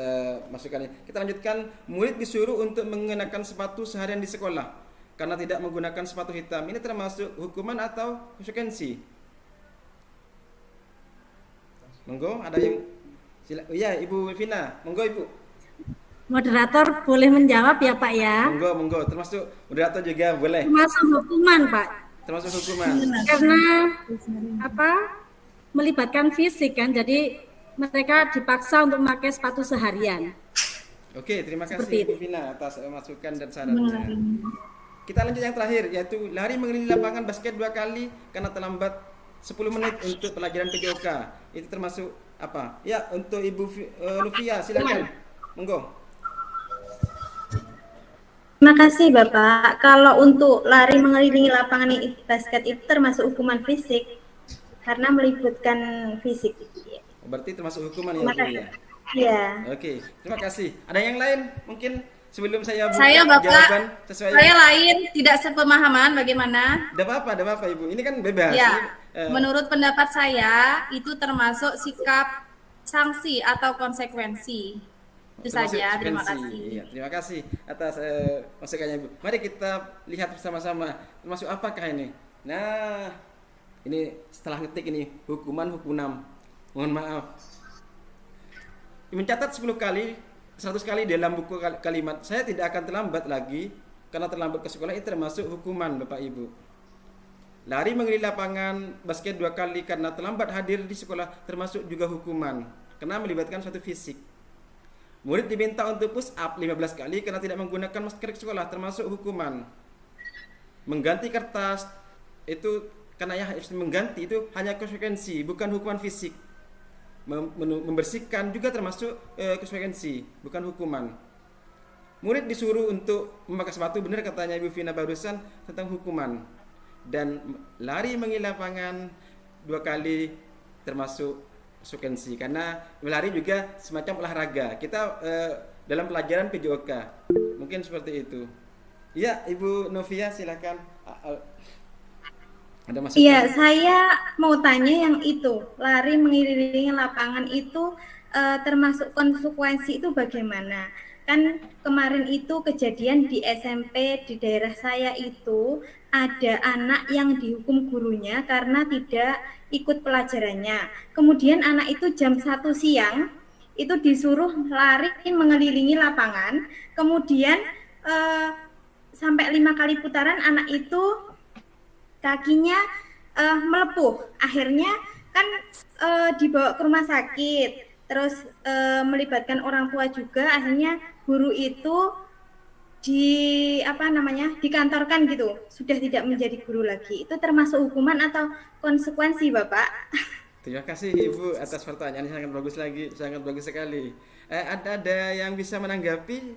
masukannya. Kita lanjutkan, murid disuruh untuk mengenakan sepatu seharian di sekolah karena tidak menggunakan sepatu hitam. Ini termasuk hukuman atau konsekuensi? Monggo, ada yang oh ya, Ibu Vina, monggo Ibu. Moderator boleh menjawab ya Pak ya. Monggo, termasuk moderator juga boleh. Termasuk hukuman Pak, Termasuk hukuman. karena melibatkan fisik kan, jadi mereka dipaksa untuk memakai sepatu seharian. Oke, terima Seperti kasih Ibu Vina atas masukan dan sarannya. Kita lanjut yang terakhir, yaitu lari mengelilingi lapangan basket 2 kali karena terlambat 10 menit untuk pelajaran PJOK. Itu termasuk apa? Ya, untuk Ibu Lufia, silakan. Monggo. Terima kasih Bapak. Kalau untuk lari mengelilingi lapangan basket itu termasuk hukuman fisik karena melibatkan fisik. Berarti termasuk hukuman ya, Terima Bu kasih. ya. Iya. Oke, terima kasih. Ada yang lain mungkin sebelum saya buka Saya Bapak, jawaban sesuai. saya lain tidak sepemahaman bagaimana? Ada apa Ibu? Ini kan bebas. Ya, Ini, menurut pendapat saya itu termasuk sikap sanksi atau konsekuensi. Itu termasuk saja, terima konsekuensi. kasih. Iya, terima kasih atas masukannya Ibu. Mari kita lihat bersama-sama termasuk apakah ini. Nah, ini setelah ngetik ini hukuman. Mohon maaf. Mencatat 10 kali, 100 kali dalam buku kalimat, saya tidak akan terlambat lagi karena terlambat ke sekolah, itu termasuk hukuman Bapak Ibu. Lari mengelilingi lapangan basket 2 kali karena terlambat hadir di sekolah termasuk juga hukuman karena melibatkan suatu fisik. Murid diminta untuk push up 15 kali karena tidak menggunakan masker di sekolah termasuk hukuman. Mengganti kertas itu karena ya mengganti itu hanya konsekuensi, bukan hukuman fisik. Membersihkan juga termasuk konsekuensi, bukan hukuman. Murid disuruh untuk memakai sepatu, benar katanya Ibu Vina barusan tentang hukuman. Dan lari mengelilingi lapangan 2 kali termasuk konsekuensi karena lari juga semacam olahraga. Kita dalam pelajaran PJOK mungkin seperti itu. Ya, Ibu Novia silakan. Ada masukan? Iya, saya mau tanya yang itu, lari mengelilingi lapangan itu termasuk konsekuensi itu bagaimana? Kan kemarin itu kejadian di SMP di daerah saya itu ada anak yang dihukum gurunya karena tidak ikut pelajarannya. Kemudian anak itu jam 1 siang itu disuruh lari mengelilingi lapangan, kemudian sampai 5 kali putaran anak itu kakinya melepuh. Akhirnya kan dibawa ke rumah sakit, terus melibatkan orang tua juga. Akhirnya guru itu dikantorkan gitu, sudah tidak menjadi guru lagi. Itu termasuk hukuman atau konsekuensi, Bapak? Terima kasih Ibu atas pertanyaan yang sangat bagus sekali. Ada yang bisa menanggapi?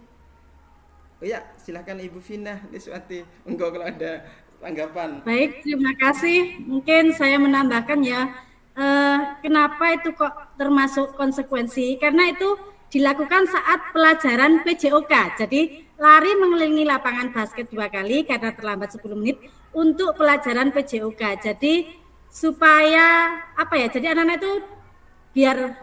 Oh ya, silakan Ibu Vina Liswati. Enggak kalau ada tanggapan. Baik, terima kasih. Mungkin saya menambahkan ya, kenapa itu kok termasuk konsekuensi? Karena itu dilakukan saat pelajaran PJOK. Jadi lari mengelilingi lapangan basket 2 kali karena terlambat 10 menit untuk pelajaran PJOK. Jadi supaya jadi anak-anak itu biar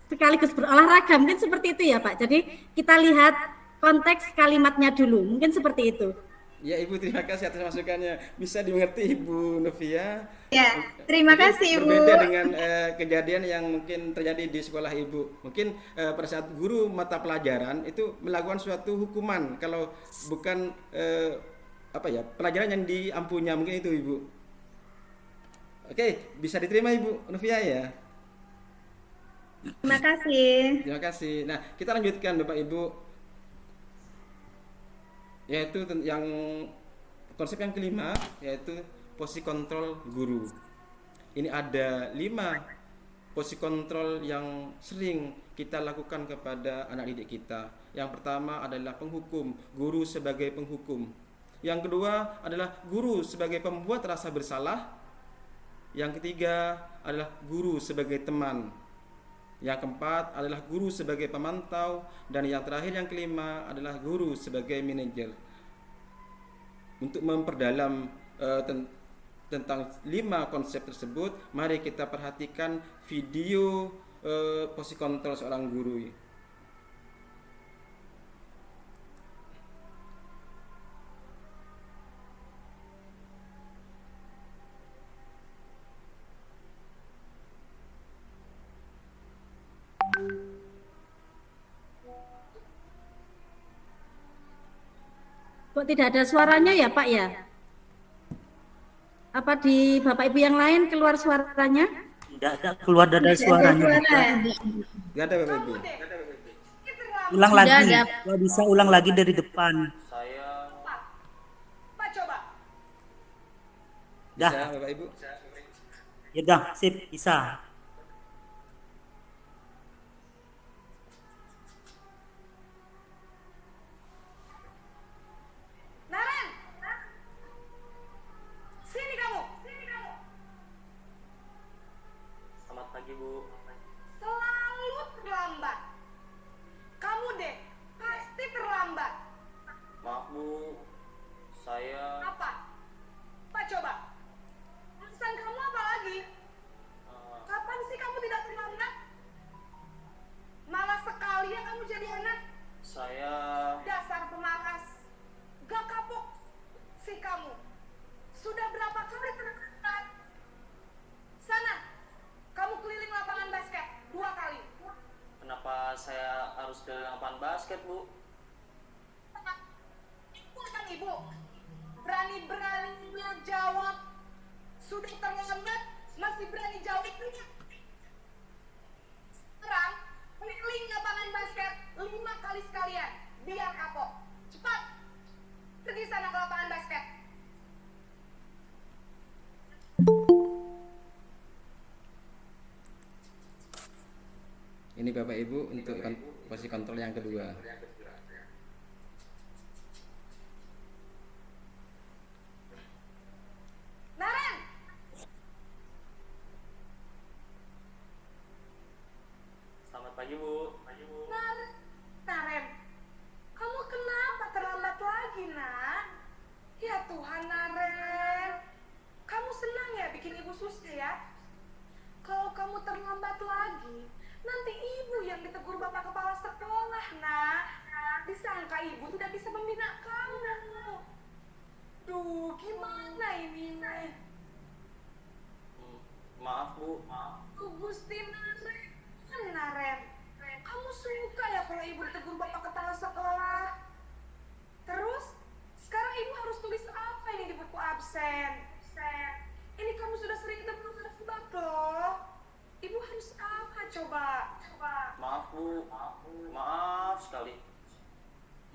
sekaligus berolahraga, mungkin seperti itu ya Pak. Jadi kita lihat konteks kalimatnya dulu, mungkin seperti itu. Ya Ibu, terima kasih atas masukannya. Bisa dimengerti Ibu Novia. Ya, terima kasih Ibu. Berbeda dengan kejadian yang mungkin terjadi di sekolah Ibu. Mungkin pada saat guru mata pelajaran itu melakukan suatu hukuman kalau bukan apa ya, pelajaran yang diampunya mungkin itu Ibu. Oke, bisa diterima Ibu Novia ya. Terima kasih. Terima kasih. Nah, kita lanjutkan Bapak Ibu, yaitu yang konsep yang kelima, yaitu posisi kontrol guru. Ini ada 5 posisi kontrol yang sering kita lakukan kepada anak didik kita. Yang pertama adalah penghukum, guru sebagai penghukum. Yang kedua adalah guru sebagai pembuat rasa bersalah. Yang ketiga adalah guru sebagai teman. Yang keempat adalah guru sebagai pemantau. Dan yang terakhir, yang kelima adalah guru sebagai manajer. Untuk memperdalam tentang 5 konsep tersebut, mari kita perhatikan video posisi kontrol seorang guru. Kok tidak ada suaranya ya Pak ya? Apa di Bapak Ibu yang lain keluar suaranya? Tidak ada keluar dari suaranya. Gak ada Bapak Ibu. Ulang lagi. Kalau bisa ulang lagi dari depan. Dah. Bisa Bapak Ibu? Ya dah, sip, bisa. Naren, sini kamu. Selamat pagi, Bu. Selalu terlambat. Kamu deh, pasti terlambat. Maaf, Bu. Saya Apa? Pak coba. Alasan kamu apa lagi? Kapan sih kamu tidak terlambat? Malas sekali ya kamu jadi anak. saya Dasar pemalas. Gak kapok sih kamu. Sudah berapa kali terlambat? Sana, kamu keliling lapangan basket 2 kali. kenapa saya harus ke lapangan basket, Bu? Ibu kan ibu. Berani-beraninya jawab. Sudah terlambat, masih berani jawab. Sekarang, keliling lapangan basket 5 kali sekalian. Biar kapok. Cepat. Pergi sana ke lapangan basket. Ini Bapak Ibu untuk posisi kontrol yang kedua. Naren, Selamat pagi, Bu. Naren, kamu kenapa terlambat lagi, nak? Ya Tuhan, Naren. Kamu senang ya bikin ibu susah ya? Kalau kamu terlambat lagi, nanti ibu yang ditegur bapak kepala sekolah, nak. Disangka ibu tidak bisa membina kamu. Duh, gimana ini, Naren? Maaf, Bu. Gusti Naren, kamu suka ya kalau ibu ditegur bapak kepala sekolah? Terus, sekarang ibu harus tulis apa ini di buku absen? Ini kamu sudah sering terlambat loh. Ibu harus apa coba? Maaf, Bu. Maaf sekali.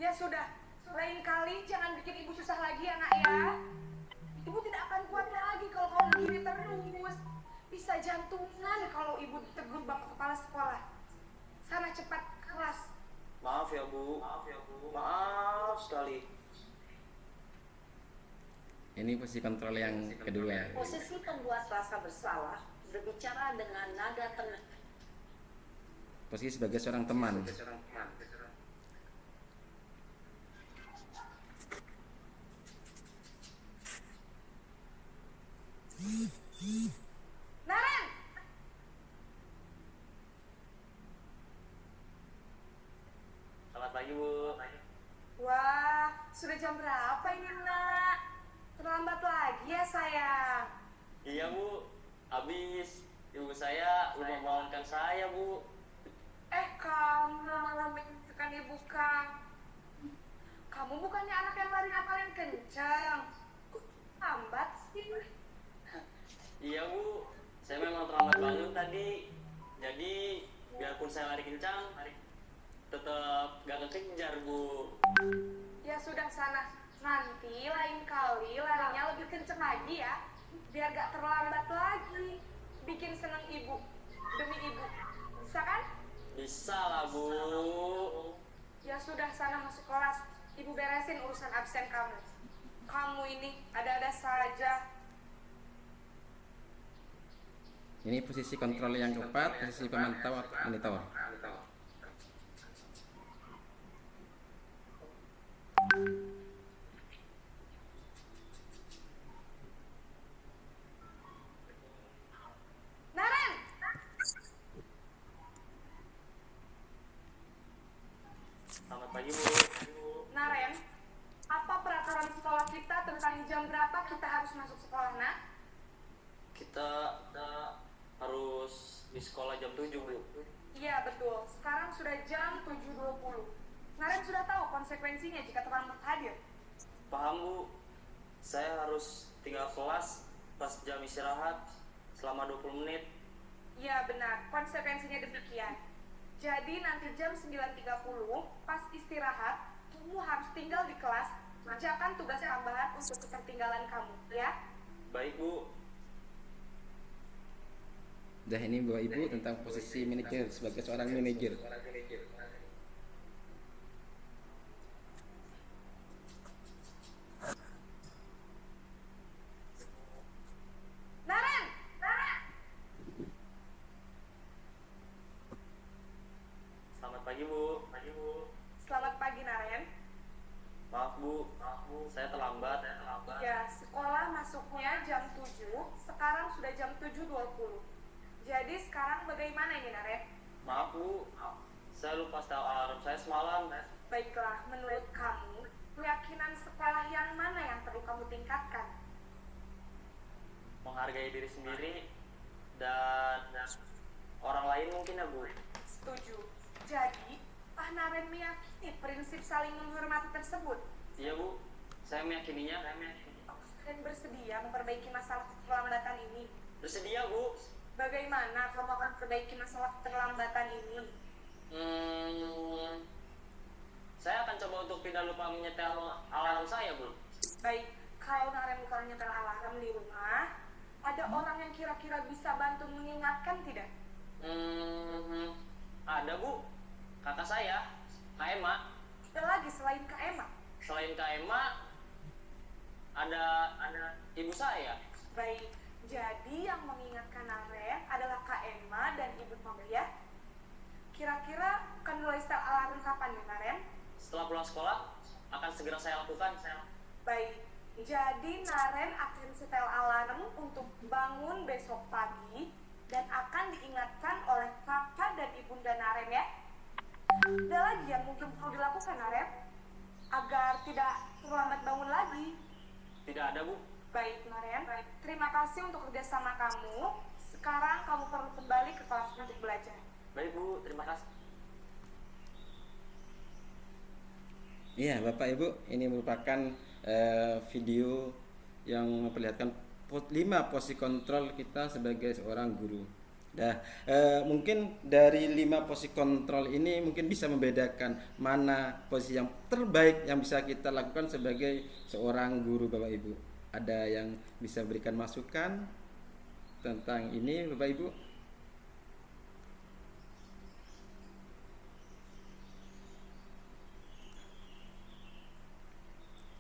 Ya sudah, lain kali jangan bikin ibu susah lagi ya nak ya. Ibu tidak akan kuat lagi kalau kamu begini terus. Bisa jantungan kalau ibu ditegur bapak kepala sekolah. Sana cepat ke kelas. Maaf ya, Bu. Maaf sekali. Ini posisi kontrol yang kedua. Posisi pembuat rasa bersalah berbicara dengan nada tenang. Posisi sebagai seorang teman. Naren! Selamat pagi, Bu. Wah, sudah jam berapa ini nak? Terlambat lagi ya sayang. Iya, Bu. Habis ibu saya udah membangunkan saya, Bu. Kamu malah menyentuhkan ibu kamu. Kamu bukannya anak yang lari ngapalin kencang. Kok lambat sih? Iya Bu, saya memang terlambat bangun tadi. Jadi biarpun saya lari kencang, tetap gak kekejar Bu. Ya sudah sana, nanti lain kali larinya lebih kenceng lagi ya, biar gak terlambat lagi. Bikin seneng ibu, demi ibu. Bisa kan? Bisa lah Bu. Ya sudah sana masuk kelas, ibu beresin urusan absen kamu. Kamu ini ada-ada saja. Ini posisi kontrol yang keempat, posisi pemantau atau monitor. Naren! Selamat pagi Bu. Naren, apa peraturan sekolah kita tentang jam berapa kita harus masuk sekolah, nak? Kita harus di sekolah jam 7 Bu. Iya betul, sekarang sudah jam 7.20. Naren sudah tahu konsekuensinya jika terlambat hadir. Paham Bu. Saya harus tinggal kelas pas jam istirahat selama 20 menit. Iya benar, konsekuensinya demikian. Jadi nanti jam 9.30 pas istirahat, kamu harus tinggal di kelas, kerjakan tugas tambahan untuk ketertinggalan kamu, ya? Baik Bu. Dah ini Bapak Ibu tentang posisi manajer sebagai seorang manajer. Naren! Naren! Selamat pagi Bu. Selamat pagi Naren. Maaf Bu, saya terlambat. Ya, sekolah masuknya jam 7, sekarang sudah jam 7.20. Jadi sekarang bagaimana ini Naren? Maaf Bu, saya lupa setel alarm saya semalam. Baiklah, menurut kamu, keyakinan sekolah yang mana yang perlu kamu tingkatkan? Menghargai diri sendiri dan orang lain mungkin ya Bu. Setuju. Jadi, Pak Naren meyakini prinsip saling menghormati tersebut. Iya Bu, saya meyakininya. Dan bersedia memperbaiki masalah keterlambatan ini. Bersedia Bu. Bagaimana kamu akan perbaiki masalah keterlambatan ini? Saya akan coba untuk tidak lupa menyetel alarm saya Bu. Baik, kalau Naren lupa nyetel alarm di rumah, ada orang yang kira-kira bisa bantu mengingatkan tidak? Ada Bu, kakak saya, Kak Emma. Ada lagi selain Kak Emma? Selain Kak Emma, ada ibu saya. Baik, jadi yang mengingatkan Naren adalah Kak Emma dan ibu kamu ya? Kira-kira akan mulai setel alarm kapan ya Naren? Setelah pulang sekolah, akan segera saya lakukan. Baik, jadi Naren akan setel alarm untuk bangun besok pagi dan akan diingatkan oleh kakak dan ibunda Naren ya. Ada lagi yang mungkin perlu dilakukan Naren agar tidak terlambat bangun lagi? Tidak ada Bu. Baik Naren, terima kasih untuk kerjasama kamu. Sekarang kamu perlu kembali ke kelas untuk belajar. Baik Bu, terima kasih. Iya Bapak Ibu, ini merupakan video yang memperlihatkan 5 posisi kontrol kita sebagai seorang guru. Nah, mungkin dari 5 posisi kontrol ini mungkin bisa membedakan mana posisi yang terbaik yang bisa kita lakukan sebagai seorang guru Bapak Ibu. Ada yang bisa berikan masukan tentang ini Bapak Ibu?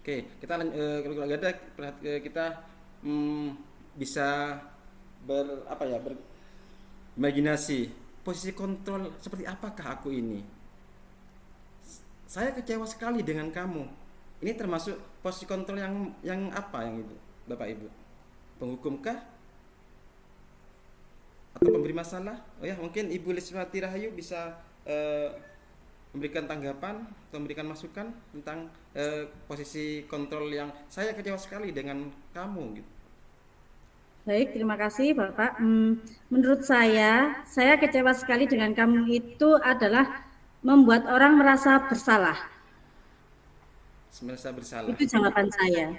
Oke, kita kalau ada kita bisa berimajinasi posisi kontrol seperti apakah aku ini. Saya kecewa sekali dengan kamu. Ini termasuk posisi kontrol yang apa yang itu, Bapak Ibu? Penghukumkah? Atau pemberi masalah? Oh ya, mungkin Ibu Liswati Rahayu bisa memberikan tanggapan atau memberikan masukan tentang posisi kontrol yang saya kecewa sekali dengan kamu gitu. Baik, terima kasih Bapak. Menurut saya kecewa sekali dengan kamu itu adalah membuat orang merasa bersalah. Merasa bersalah. Itu jawaban saya.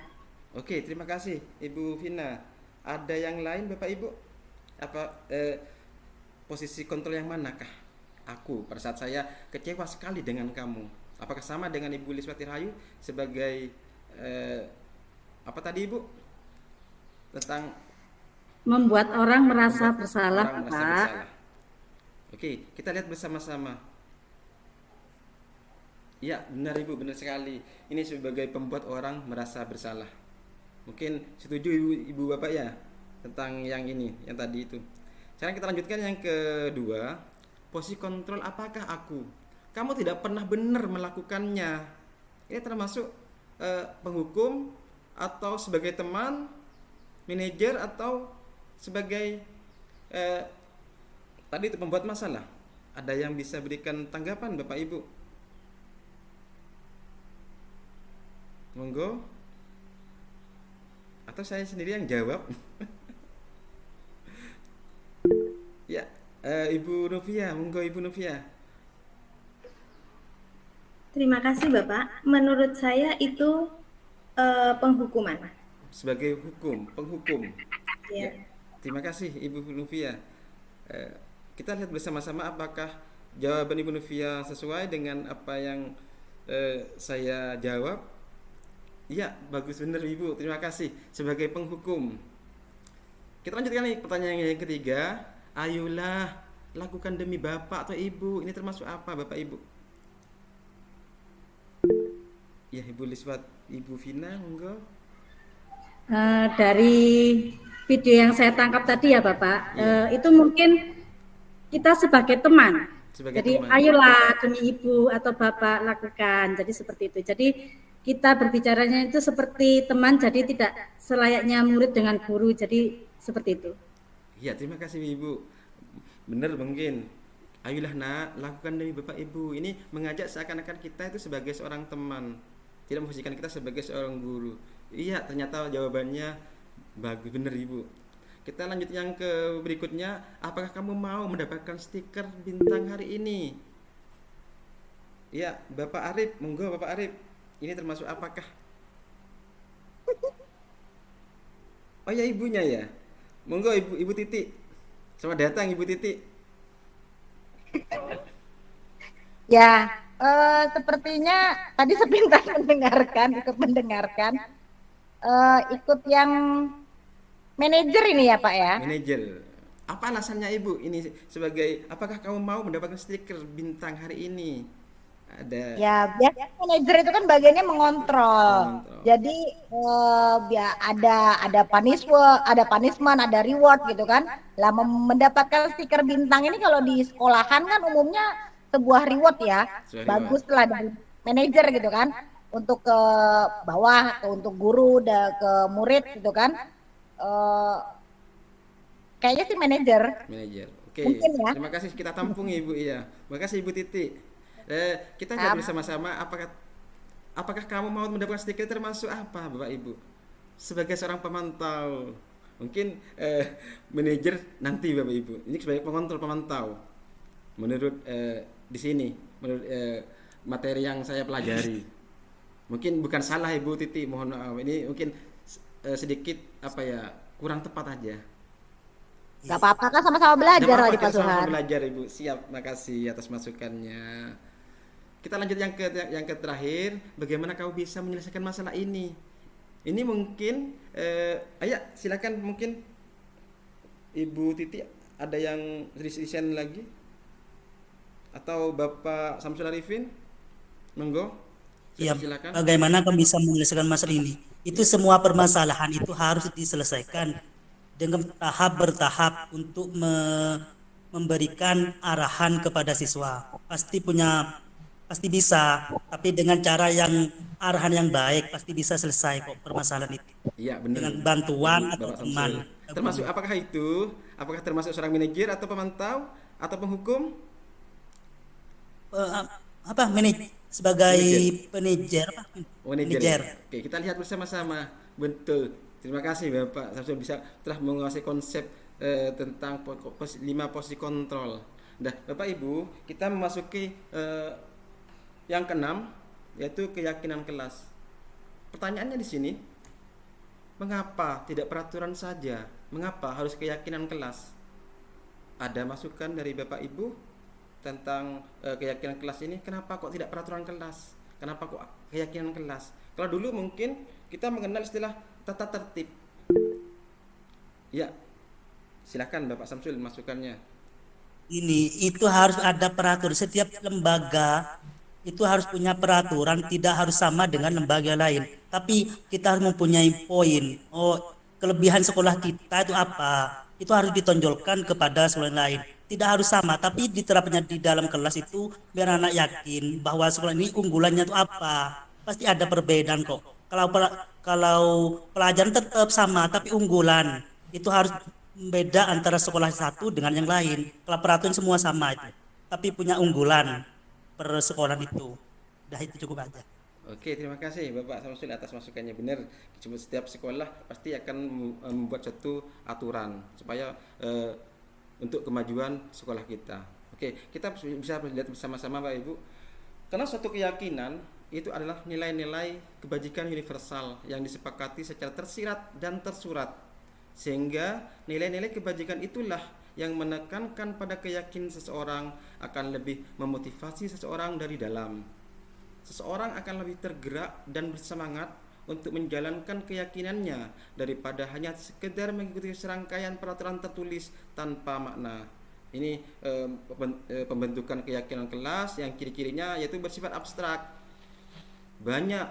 Oke, terima kasih Ibu Vina. Ada yang lain Bapak Ibu? Apa posisi kontrol yang manakah aku pada saat saya kecewa sekali dengan kamu? Apakah sama dengan Ibu Liswati Rahayu sebagai apa tadi Ibu? Tentang Membuat orang merasa bersalah, orang merasa Pak. bersalah. Oke, kita lihat bersama-sama. Ya, benar Ibu, benar sekali. Ini sebagai pembuat orang merasa bersalah. Mungkin setuju Ibu Bapak ya tentang yang ini, yang tadi itu. Sekarang kita lanjutkan yang kedua, posisi kontrol apakah aku? Kamu tidak pernah benar melakukannya. Ini termasuk penghukum atau sebagai teman, manajer atau sebagai tadi itu pembuat masalah. Ada yang bisa berikan tanggapan Bapak Ibu? Monggo. Atau saya sendiri yang jawab? Ya, Ibu Novia, monggo Ibu Novia. Terima kasih Bapak. Menurut saya itu penghukuman. Sebagai penghukum. Ya. Terima kasih Ibu Novia. Kita lihat bersama-sama apakah jawaban Ibu Novia sesuai dengan apa yang saya jawab. Iya, bagus benar Ibu. Terima kasih. Sebagai penghukum. Kita lanjutkan nih pertanyaan yang ketiga. Ayolah, lakukan demi Bapak atau Ibu. Ini termasuk apa Bapak Ibu? Ya, Ibu Liswat, Ibu Vina, monggo. Dari video yang saya tangkap tadi ya Bapak, itu mungkin kita sebagai teman. Jadi ayolah demi Ibu atau Bapak lakukan. Jadi seperti itu. Jadi kita berbicaranya itu seperti teman, jadi tidak selayaknya murid dengan guru. Jadi seperti itu. Ya, terima kasih Ibu. Benar mungkin. Ayolah nak, lakukan demi Bapak Ibu. Ini mengajak seakan-akan kita itu sebagai seorang teman, tidak memposisikan kita sebagai seorang guru. Iya, ternyata jawabannya bagus, benar Ibu. Kita lanjut yang ke berikutnya. Apakah kamu mau mendapatkan stiker bintang hari ini? Iya, Bapak Arif, monggo Bapak Arif. Ini termasuk apakah? Oh ya, ibunya ya. Monggo Ibu Titi. Selamat datang Ibu Titi. Ya, sepertinya tadi sepintas ikut mendengarkan, ikut yang manajer ini ya Pak ya? Manajer. Apa alasannya Ibu? Ini sebagai, apakah kamu mau mendapatkan stiker bintang hari ini? Ada. Ya, biasanya manajer itu kan bagiannya mengontrol. Jadi ada punishment, ada reward gitu kan. Lah mendapatkan stiker bintang ini kalau di sekolahan kan umumnya sebuah reward ya. Bagus lah dari manajer gitu kan. Untuk ke bawah, untuk guru, ke murid gitu kan. Kayaknya sih manajer. Oke. Mungkin ya. Terima kasih, kita tampung Ibu iya. Terima kasih Ibu Titi. Kita jawab bersama-sama, apakah kamu mau mendapatkan stiker termasuk apa Bapak Ibu? Sebagai seorang pemantau, mungkin manajer nanti Bapak Ibu. Ini sebagai pengontrol pemantau. Menurut di sini, menurut materi yang saya pelajari. Mungkin bukan salah Ibu Titi, mohon maaf. Ini mungkin sedikit kurang tepat aja. Gak apa-apa kan sama-sama belajar lah di Pak Suhar. Sama-sama belajar Ibu. Siap, makasih atas masukannya. Kita lanjut yang terakhir, bagaimana kau bisa menyelesaikan masalah ini? Ini mungkin ayo silakan, mungkin Ibu Titi ada yang desain lagi? Atau Bapak Samsul Arifin? Monggo. Ya, silakan. bagaimana kau bisa menyelesaikan masalah ini? Itu semua permasalahan itu harus diselesaikan dengan tahap bertahap untuk memberikan arahan kepada siswa. Pasti bisa, tapi dengan cara yang arahan yang baik pasti bisa selesai kok permasalahan itu. Iya, benar. Dengan bantuan atau teman. Termasuk apakah itu? Apakah termasuk seorang manajer atau pemantau atau penghukum? Sebagai manajer. Manajer. Oke, kita lihat bersama-sama. Betul. Terima kasih Bapak Samsul telah menguasai konsep tentang 5 posisi kontrol. Nah, Bapak Ibu, kita memasuki yang keenam, yaitu keyakinan kelas. pertanyaannya di sini, mengapa tidak peraturan saja? Mengapa harus keyakinan kelas? Ada masukan dari Bapak Ibu tentang keyakinan kelas ini? Kenapa kok tidak peraturan kelas? Kenapa kok keyakinan kelas? Kalau dulu mungkin kita mengenal istilah tata tertib. Ya, silakan Bapak Samsul masukannya. Ini itu harus ada peraturan. Setiap lembaga itu harus punya peraturan, tidak harus sama dengan lembaga lain. Tapi kita harus mempunyai poin. Oh, kelebihan sekolah kita itu apa? Itu harus ditonjolkan kepada sekolah lain. Tidak harus sama, tapi diterapnya di dalam kelas itu biar anak yakin bahwa sekolah ini unggulannya itu apa. Pasti ada perbedaan kok. Kalau pelajaran tetap sama tapi unggulan, itu harus beda antara sekolah satu dengan yang lain. Kalau peraturan semua sama itu, tapi punya unggulan per sekolah itu. Dah itu cukup aja. Oke, terima kasih Bapak Samsul atas masukannya. Benar, setiap sekolah pasti akan membuat satu aturan supaya untuk kemajuan sekolah kita. Oke, kita bisa lihat bersama-sama Bapak Ibu. Karena suatu keyakinan itu adalah nilai-nilai kebajikan universal yang disepakati secara tersirat dan tersurat. Sehingga nilai-nilai kebajikan itulah yang menekankan pada keyakinan seseorang akan lebih memotivasi seseorang dari dalam. Seseorang akan lebih tergerak dan bersemangat untuk menjalankan keyakinannya daripada hanya sekedar mengikuti serangkaian peraturan tertulis tanpa makna. Ini pembentukan keyakinan kelas yang ciri-cirinya yaitu bersifat abstrak. Banyak,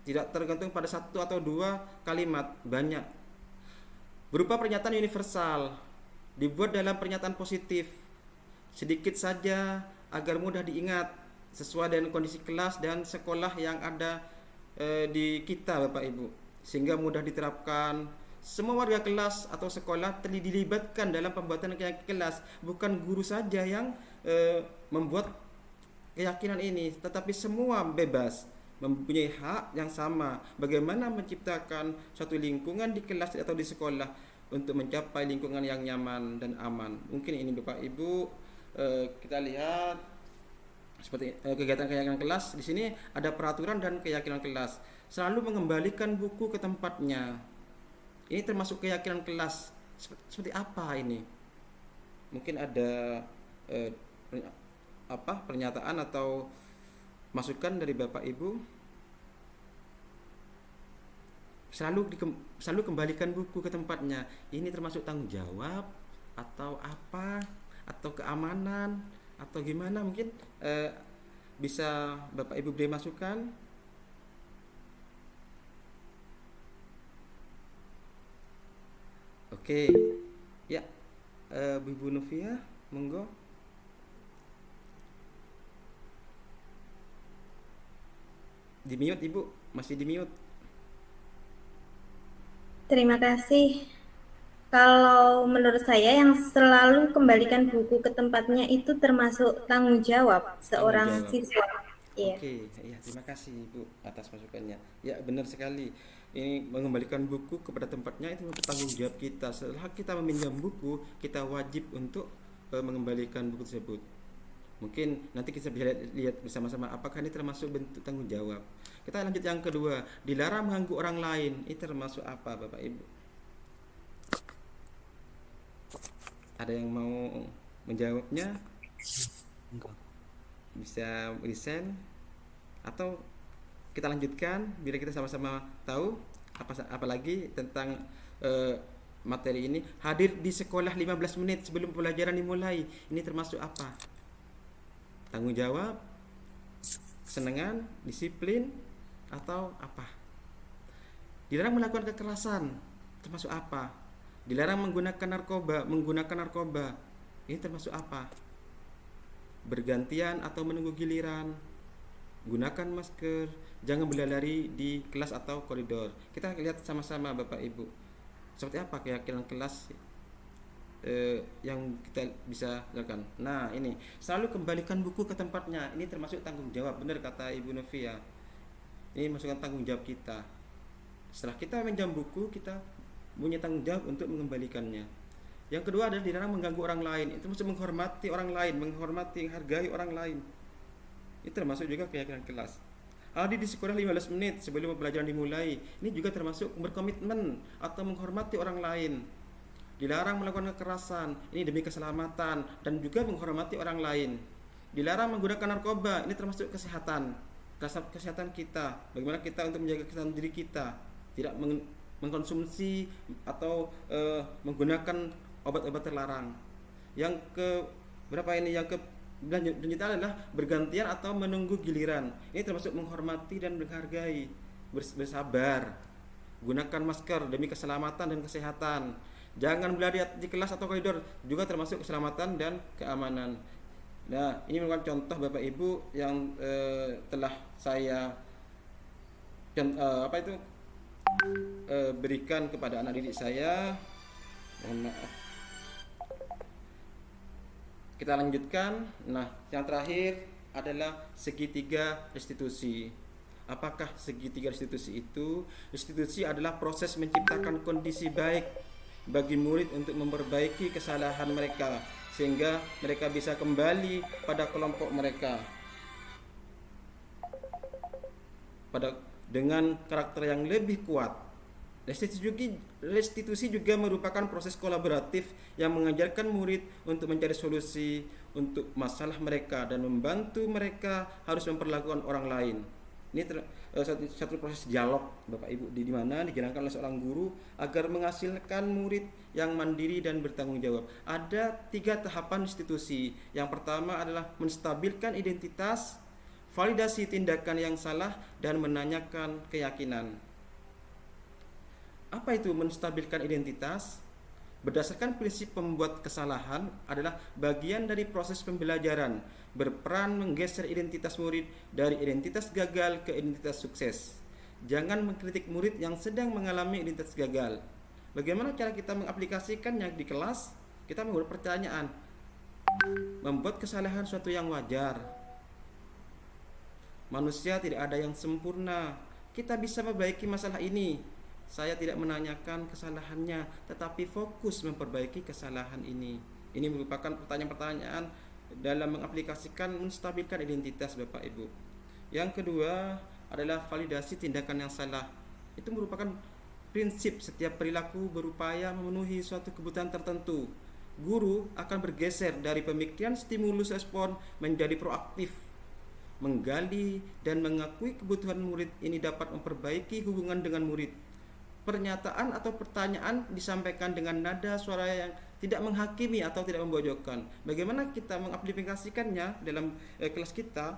tidak tergantung pada satu atau dua kalimat, banyak. Berupa pernyataan universal, dibuat dalam pernyataan positif, sedikit saja agar mudah diingat, sesuai dengan kondisi kelas dan sekolah yang ada di kita Bapak Ibu, sehingga mudah diterapkan. Semua warga kelas atau sekolah dilibatkan dalam pembuatan keyakinan kelas, bukan guru saja yang membuat keyakinan ini, tetapi semua bebas, mempunyai hak yang sama bagaimana menciptakan suatu lingkungan di kelas atau di sekolah untuk mencapai lingkungan yang nyaman dan aman. Mungkin ini Bapak Ibu kita lihat seperti kegiatan keyakinan kelas. Di sini ada peraturan dan keyakinan kelas. Selalu mengembalikan buku ke tempatnya. Ini termasuk keyakinan kelas. Seperti apa ini? Mungkin ada pernyataan atau masukan dari Bapak Ibu. Selalu kembalikan buku ke tempatnya. Ini termasuk tanggung jawab atau apa? Atau keamanan atau gimana? Mungkin bisa Bapak Ibu beri masukan. Oke. Ya. Bu Novia, monggo. Di mute Ibu, masih di mute. Terima kasih. Kalau menurut saya yang selalu kembalikan buku ke tempatnya itu termasuk tanggung jawab seorang siswa. Iya. Oke, ya, terima kasih Ibu atas masukannya. Ya, benar sekali. Ini mengembalikan buku kepada tempatnya itu tanggung jawab kita. Setelah kita meminjam buku, kita wajib untuk mengembalikan buku tersebut. Mungkin nanti kita bisa lihat bersama-sama apakah ini termasuk bentuk tanggung jawab. Kita lanjut yang kedua, dilarang mengganggu orang lain. Ini termasuk apa Bapak Ibu? Ada yang mau menjawabnya? Bisa desain atau kita lanjutkan biar kita sama-sama tahu apalagi tentang materi ini. Hadir di sekolah 15 menit sebelum pelajaran dimulai. Ini termasuk apa? Tanggung jawab, kesenangan, disiplin, atau apa? Dilarang melakukan kekerasan, termasuk apa? Dilarang menggunakan narkoba. Ini termasuk apa? Bergantian atau menunggu giliran. Gunakan masker, jangan berlari di kelas atau koridor. Kita lihat sama-sama Bapak Ibu. Seperti apa keyakinan kelas yang kita bisa lakukan. Nah, ini selalu kembalikan buku ke tempatnya. Ini termasuk tanggung jawab, benar kata Ibu Novia. Ini masukkan tanggung jawab kita. Setelah kita meminjam buku, kita punya tanggung jawab untuk mengembalikannya. Yang kedua adalah dilarang mengganggu orang lain. Itu maksud menghormati orang lain, menghargai orang lain. Itu termasuk juga keyakinan kelas. Hadir di sekolah 15 menit sebelum pembelajaran dimulai. Ini juga termasuk berkomitmen atau menghormati orang lain. Dilarang melakukan kekerasan, ini demi keselamatan dan juga menghormati orang lain. Dilarang menggunakan narkoba, ini termasuk kesehatan kita. Bagaimana kita untuk menjaga kesehatan diri kita, tidak mengkonsumsi atau menggunakan obat-obat terlarang. Yang ke berapa ini? Yang ke lanjutan adalah bergantian atau menunggu giliran. Ini termasuk menghormati dan menghargai, bersabar. Gunakan masker demi keselamatan dan kesehatan. Jangan berlari di kelas atau koridor, juga termasuk keselamatan dan keamanan. Nah, ini merupakan contoh Bapak Ibu yang telah saya berikan kepada anak didik saya. Mohon maaf. Kita lanjutkan. Nah, yang terakhir adalah segitiga restitusi. Apakah segitiga restitusi itu? Restitusi adalah proses menciptakan kondisi baik bagi murid untuk memperbaiki kesalahan mereka sehingga mereka bisa kembali pada kelompok mereka dengan karakter yang lebih kuat. Restitusi juga merupakan proses kolaboratif yang mengajarkan murid untuk mencari solusi untuk masalah mereka dan membantu mereka harus memperlakukan orang lain. Ini satu proses dialog Bapak Ibu di mana dijalankan oleh seorang guru agar menghasilkan murid yang mandiri dan bertanggung jawab. Ada 3 tahapan restitusi. Yang pertama adalah menstabilkan identitas, validasi tindakan yang salah, dan menanyakan keyakinan. Apa itu menstabilkan identitas? Berdasarkan prinsip pembuat kesalahan adalah bagian dari proses pembelajaran, berperan menggeser identitas murid dari identitas gagal ke identitas sukses. Jangan mengkritik murid yang sedang mengalami identitas gagal. Bagaimana cara kita mengaplikasikannya di kelas? Kita membuat pertanyaan. Membuat kesalahan suatu yang wajar. Manusia tidak ada yang sempurna. Kita bisa memperbaiki masalah ini. Saya tidak menanyakan kesalahannya, tetapi fokus memperbaiki kesalahan ini. Ini merupakan pertanyaan-pertanyaan dalam mengaplikasikan menstabilkan identitas Bapak Ibu. Yang kedua adalah validasi tindakan yang salah. Itu merupakan prinsip setiap perilaku berupaya memenuhi suatu kebutuhan tertentu. Guru akan bergeser dari pemikiran stimulus respon menjadi proaktif, menggali dan mengakui kebutuhan murid ini dapat memperbaiki hubungan dengan murid. Pernyataan atau pertanyaan disampaikan dengan nada suara yang tidak menghakimi atau tidak memojokkan. Bagaimana kita mengaplikasikannya dalam kelas kita?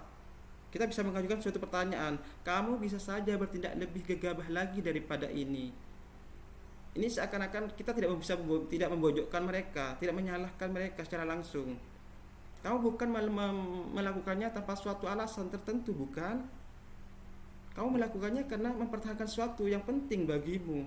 Kita bisa mengajukan suatu pertanyaan. Kamu bisa saja bertindak lebih gegabah lagi daripada ini. Ini seakan-akan kita tidak memojokkan mereka, tidak menyalahkan mereka secara langsung. Kamu bukan melakukannya tanpa suatu alasan tertentu, bukan? Kamu melakukannya karena mempertahankan sesuatu yang penting bagimu.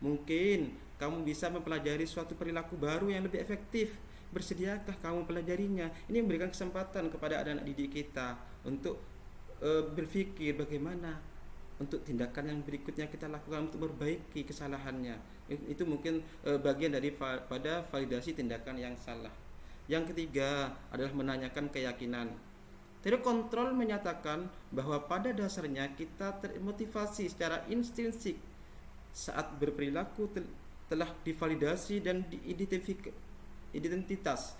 Mungkin kamu bisa mempelajari suatu perilaku baru yang lebih efektif. Bersediakah kamu mempelajarinya? Ini memberikan kesempatan kepada anak-anak didik kita untuk berpikir bagaimana untuk tindakan yang berikutnya kita lakukan untuk memperbaiki kesalahannya. Itu mungkin bagian pada validasi tindakan yang salah. Yang ketiga adalah menanyakan keyakinan. Teori kontrol menyatakan bahwa pada dasarnya kita termotivasi secara intrinsik saat berperilaku telah divalidasi dan identitas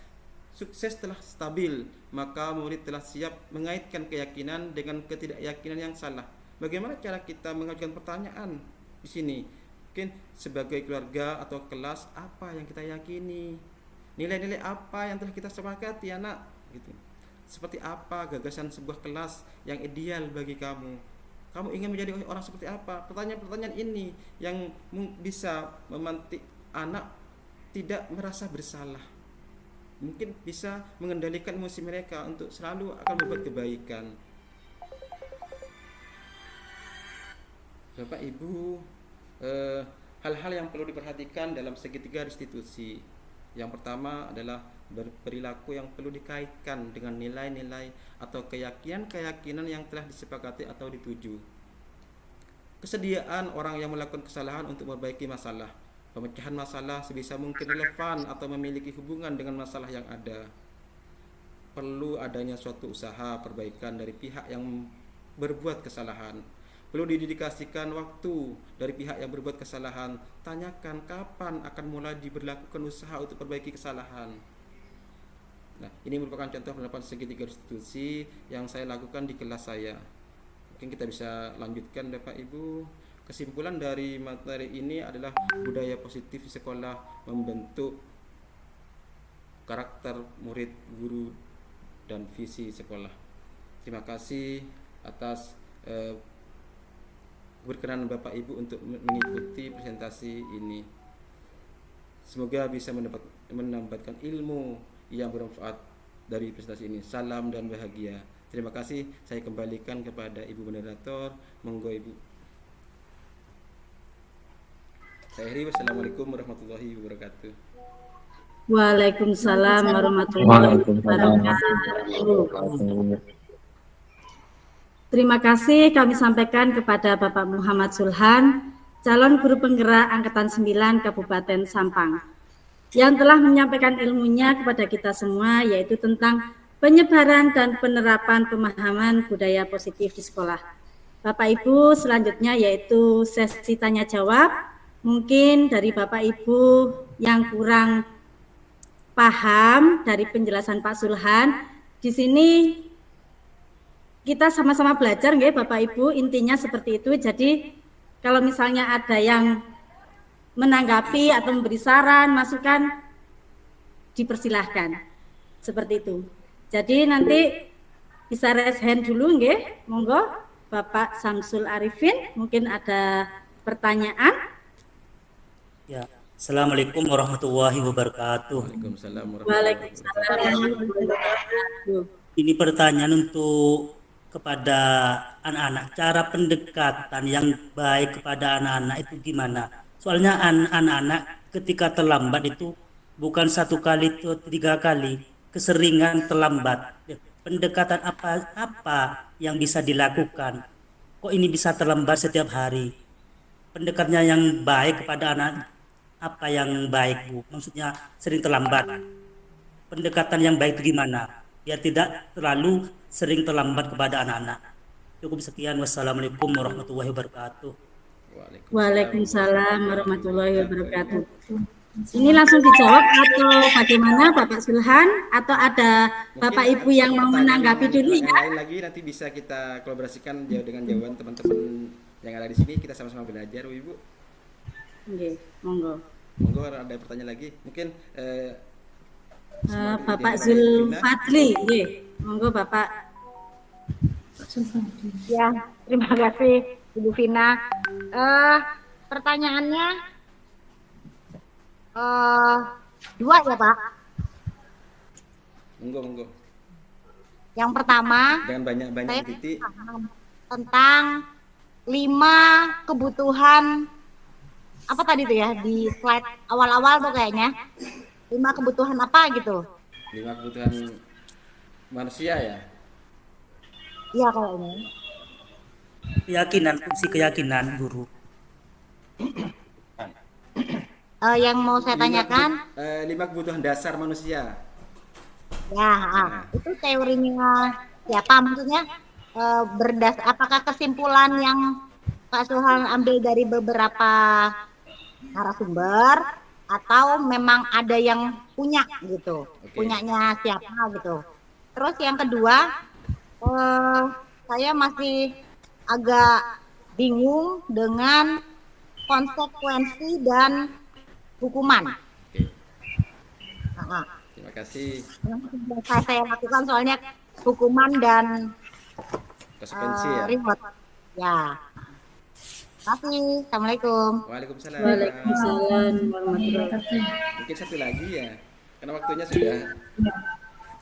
sukses telah stabil, maka murid telah siap mengaitkan keyakinan dengan ketidakyakinan yang salah. Bagaimana cara kita mengajukan pertanyaan di sini? Mungkin sebagai keluarga atau kelas, apa yang kita yakini? Nilai-nilai apa yang telah kita sepakati, anak? Gitu. Seperti apa gagasan sebuah kelas yang ideal bagi kamu? Kamu ingin menjadi orang seperti apa? Pertanyaan-pertanyaan ini yang bisa memantik anak tidak merasa bersalah. Mungkin bisa mengendalikan emosi mereka untuk selalu akan berbuat kebaikan. Bapak Ibu, hal-hal yang perlu diperhatikan dalam segitiga restitusi. Yang pertama adalah berperilaku yang perlu dikaitkan dengan nilai-nilai atau keyakinan-keyakinan yang telah disepakati atau dituju. Kesediaan orang yang melakukan kesalahan untuk memperbaiki masalah. Pemecahan masalah sebisa mungkin relevan atau memiliki hubungan dengan masalah yang ada. Perlu adanya suatu usaha perbaikan dari pihak yang berbuat kesalahan. Perlu didedikasikan waktu dari pihak yang berbuat kesalahan. Tanyakan kapan akan mulai diberlakukan usaha untuk perbaiki kesalahan. Nah, ini merupakan contoh penerapan segitiga restitusi yang saya lakukan di kelas saya. Mungkin kita bisa lanjutkan Bapak Ibu. Kesimpulan dari materi ini adalah budaya positif di sekolah membentuk karakter murid, guru, dan visi sekolah. Terima kasih atas berkenan Bapak Ibu untuk mengikuti presentasi ini. Semoga bisa mendapatkan ilmu yang bermanfaat dari presentasi ini. Salam dan bahagia. Terima kasih. Saya kembalikan kepada Ibu Moderator. Monggo Ibu. Saya akhiri. Wassalamualaikum warahmatullahi wabarakatuh. Waalaikumsalam warahmatullahi wabarakatuh. Terima kasih kami sampaikan kepada Bapak Muhammad Sulhan, calon guru penggerak Angkatan 9 Kabupaten Sampang, yang telah menyampaikan ilmunya kepada kita semua, yaitu tentang penyebaran dan penerapan pemahaman budaya positif di sekolah. Bapak Ibu, selanjutnya yaitu sesi tanya jawab. Mungkin dari Bapak Ibu yang kurang paham dari penjelasan Pak Sulhan, di sini kita sama-sama belajar nggih Bapak Ibu, intinya seperti itu. Jadi kalau misalnya ada yang menanggapi atau memberi saran, masukan, dipersilahkan. Seperti itu. Jadi nanti bisa raise hand dulu nggih, monggo Bapak Samsul Arifin, mungkin ada pertanyaan. Ya, Assalamualaikum warahmatullahi wabarakatuh. Waalaikumsalam warahmatullahi wabarakatuh. Ini pertanyaan untuk kepada anak-anak, cara pendekatan yang baik kepada anak-anak itu gimana? Soalnya anak-anak ketika terlambat itu bukan 1 kali atau 3 kali, keseringan terlambat. Pendekatan apa yang bisa dilakukan? Kok ini bisa terlambat setiap hari? Pendekatannya yang baik kepada anak, apa yang baik Bu? Maksudnya sering terlambat. Pendekatan yang baik itu gimana? Biar tidak terlalu sering terlambat kepada anak-anak. Cukup sekian. Wassalamualaikum warahmatullahi wabarakatuh. Waalaikumsalam warahmatullahi wabarakatuh. Ini langsung dijawab atau bagaimana Bapak Sulhan? Atau ada Bapak Ibu yang mau menanggapi dulu ya? Lain lagi nanti bisa kita kolaborasikan dengan jawaban teman-teman yang ada di sini. Kita sama-sama belajar Ibu. Oke, monggo. Monggo ada pertanyaan lagi. Mungkin Bapak Zulfadli, monggo Bapak. Ya, terima kasih Ibu Vina. Pertanyaannya 2 ya Pak. Monggo. Yang pertama, jangan banyak titik. Tentang 5 kebutuhan apa tadi tuh ya di slide awal-awal tuh kayaknya. 5 kebutuhan apa gitu? 5 kebutuhan manusia ya? Iya kayaknya. Keyakinan, fungsi keyakinan guru. Yang mau saya tanyakan 5 kebutuhan dasar manusia. Ya, itu teorinya siapa maksudnya? Apakah kesimpulan yang Pak Sulhan ambil dari beberapa narasumber atau memang ada yang punya gitu, punyanya siapa gitu. Terus yang kedua, saya masih agak bingung dengan konsekuensi dan hukuman. Terima kasih. Yang saya lakukan soalnya hukuman dan konsekuensi ya. Reward. Ya. Terima kasih. Assalamualaikum. Waalaikumsalam. Waalaikumsalam warahmatullahi wabarakatuh. Mungkin satu lagi ya, karena waktunya sudah.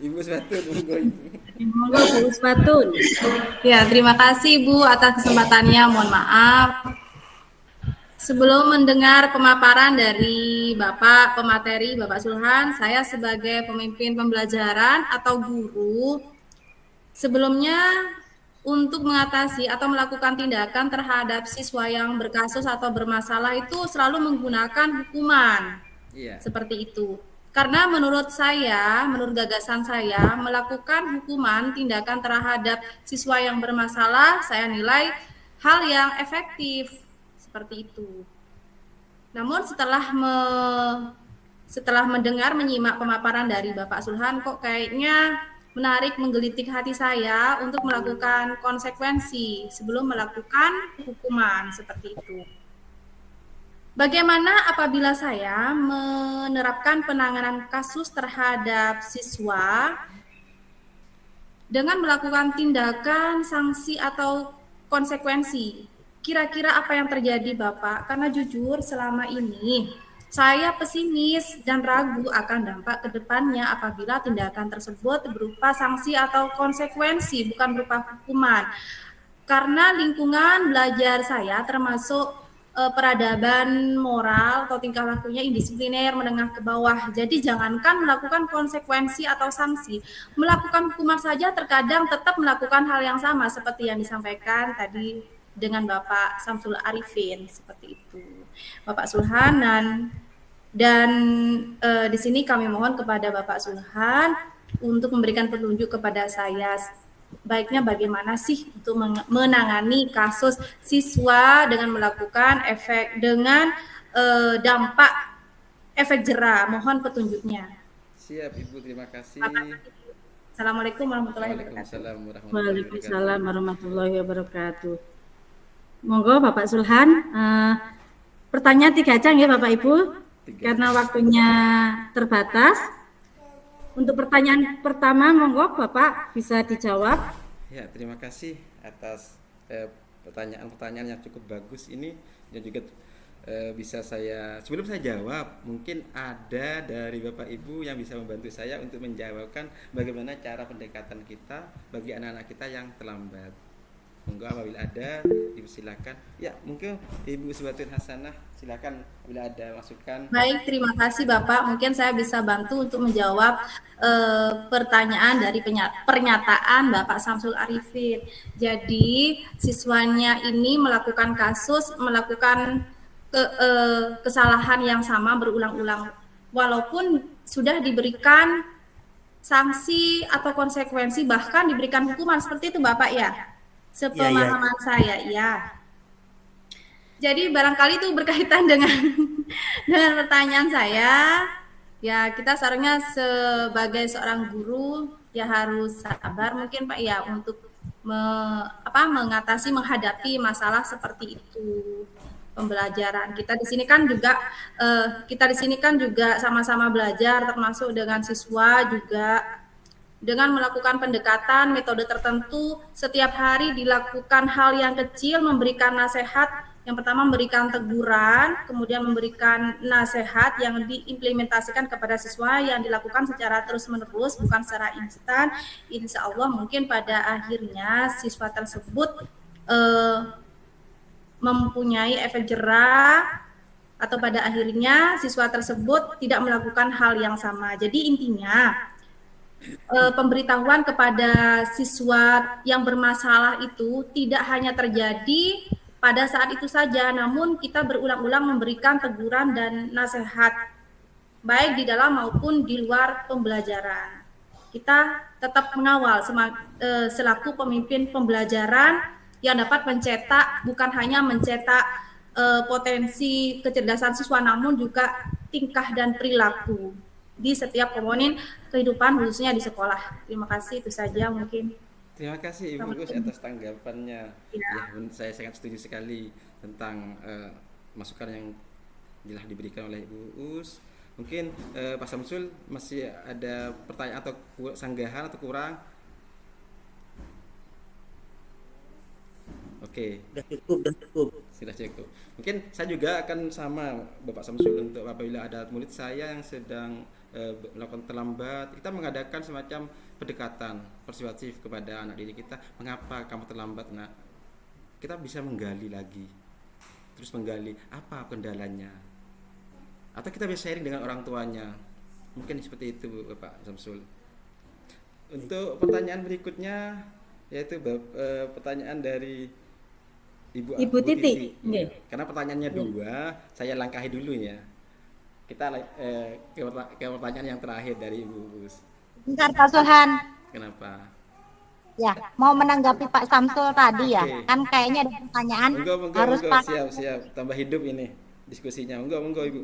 Ibu Swatun, monggo Ibu. Monggo Bu Swatun. Ya, terima kasih Bu atas kesempatannya. Mohon maaf. Sebelum mendengar pemaparan dari Bapak pemateri, Bapak Sulhan, saya sebagai pemimpin pembelajaran atau guru, sebelumnya untuk mengatasi atau melakukan tindakan terhadap siswa yang berkasus atau bermasalah itu selalu menggunakan hukuman. Iya. Seperti itu. Karena menurut saya, menurut gagasan saya, melakukan hukuman tindakan terhadap siswa yang bermasalah, saya nilai hal yang efektif seperti itu. Namun setelah mendengar, menyimak pemaparan dari Bapak Sulhan, kok kayaknya menarik, menggelitik hati saya untuk melakukan konsekuensi sebelum melakukan hukuman seperti itu. Bagaimana apabila saya menerapkan penanganan kasus terhadap siswa dengan melakukan tindakan, sanksi, atau konsekuensi? Kira-kira apa yang terjadi, Bapak? Karena jujur selama ini saya pesimis dan ragu akan dampak ke depannya apabila tindakan tersebut berupa sanksi atau konsekuensi, bukan berupa hukuman. Karena lingkungan belajar saya termasuk peradaban moral atau tingkah lakunya indisipliner menengah ke bawah. Jadi jangankan melakukan konsekuensi atau sanksi, melakukan hukuman saja terkadang tetap melakukan hal yang sama seperti yang disampaikan tadi dengan Bapak Samsul Arifin seperti itu, Bapak Sulhan. Dan di sini kami mohon kepada Bapak Sulhan untuk memberikan petunjuk kepada saya, baiknya bagaimana sih untuk menangani kasus siswa dengan melakukan dampak efek jera. Mohon petunjuknya. Siap Ibu, terima kasih. Assalamualaikum warahmatullahi wabarakatuh. Waalaikumsalam warahmatullahi wabarakatuh. Monggo Bapak Sulhan, pertanyaan 3 aja ya Bapak Ibu, karena waktunya terbatas. Untuk pertanyaan pertama, monggo Bapak bisa dijawab. Ya, terima kasih atas pertanyaan-pertanyaan yang cukup bagus ini, dan juga bisa sebelum saya jawab, mungkin ada dari Bapak Ibu yang bisa membantu saya untuk menjawabkan bagaimana cara pendekatan kita bagi anak-anak kita yang terlambat. Monggo apabila ada, silakan. Ya, mungkin Ibu Uswatun Hasanah, silakan apabila ada masukan. Baik, terima kasih Bapak. Mungkin saya bisa bantu untuk menjawab pertanyaan dari pernyataan Bapak Samsul Arifin. Jadi, siswanya ini melakukan kesalahan yang sama berulang-ulang. Walaupun sudah diberikan sanksi atau konsekuensi, bahkan diberikan hukuman seperti itu Bapak ya. Sepemahaman saya, ya. Jadi barangkali itu berkaitan dengan pertanyaan saya. Ya, kita seharusnya sebagai seorang guru ya harus sabar mungkin Pak ya untuk menghadapi masalah seperti itu. Pembelajaran kita di sini kan juga sama-sama belajar, termasuk dengan siswa juga. Dengan melakukan pendekatan metode tertentu, setiap hari dilakukan hal yang kecil, memberikan nasihat. Yang pertama memberikan teguran, kemudian memberikan nasihat yang diimplementasikan kepada siswa, yang dilakukan secara terus-menerus, bukan secara instan. Insya Allah mungkin pada akhirnya siswa tersebut mempunyai efek jera, atau pada akhirnya siswa tersebut tidak melakukan hal yang sama. Jadi intinya pemberitahuan kepada siswa yang bermasalah itu tidak hanya terjadi pada saat itu saja, namun kita berulang-ulang memberikan teguran dan nasihat, baik di dalam maupun di luar pembelajaran. Kita tetap mengawal selaku pemimpin pembelajaran yang dapat mencetak, bukan hanya mencetak potensi kecerdasan siswa, namun juga tingkah dan perilaku di setiap komponen kehidupan, khususnya di sekolah. Terima kasih, itu saja mungkin. Terima kasih Ibu Gus atas tanggapannya. Ya, saya sangat setuju sekali tentang masukan yang telah diberikan oleh Ibu Gus. Mungkin Pak Samsul masih ada pertanyaan atau sanggahan atau kurang? Oke. Sudah cukup. Mungkin saya juga akan sama Bapak Samsul untuk apabila ada murid saya yang sedang melakukan terlambat, kita mengadakan semacam pendekatan persuasif kepada anak didik kita. Mengapa kamu terlambat, Nak? Kita bisa menggali lagi, terus menggali apa kendalanya, atau kita bisa sharing dengan orang tuanya. Mungkin seperti itu Bapak Samsul. Untuk pertanyaan berikutnya, yaitu pertanyaan dari Ibu Titi. Ya. Karena pertanyaannya 2, saya langkahi dulu ya. kita ke pertanyaan yang terakhir dari Ibu Bus. Bentar Pak Sulhan. Kenapa? Ya, mau menanggapi Pak Samsul tadi ya. Oke. Kan kayaknya ada pertanyaan harus Pak siap tambah hidup ini diskusinya. Monggo Ibu.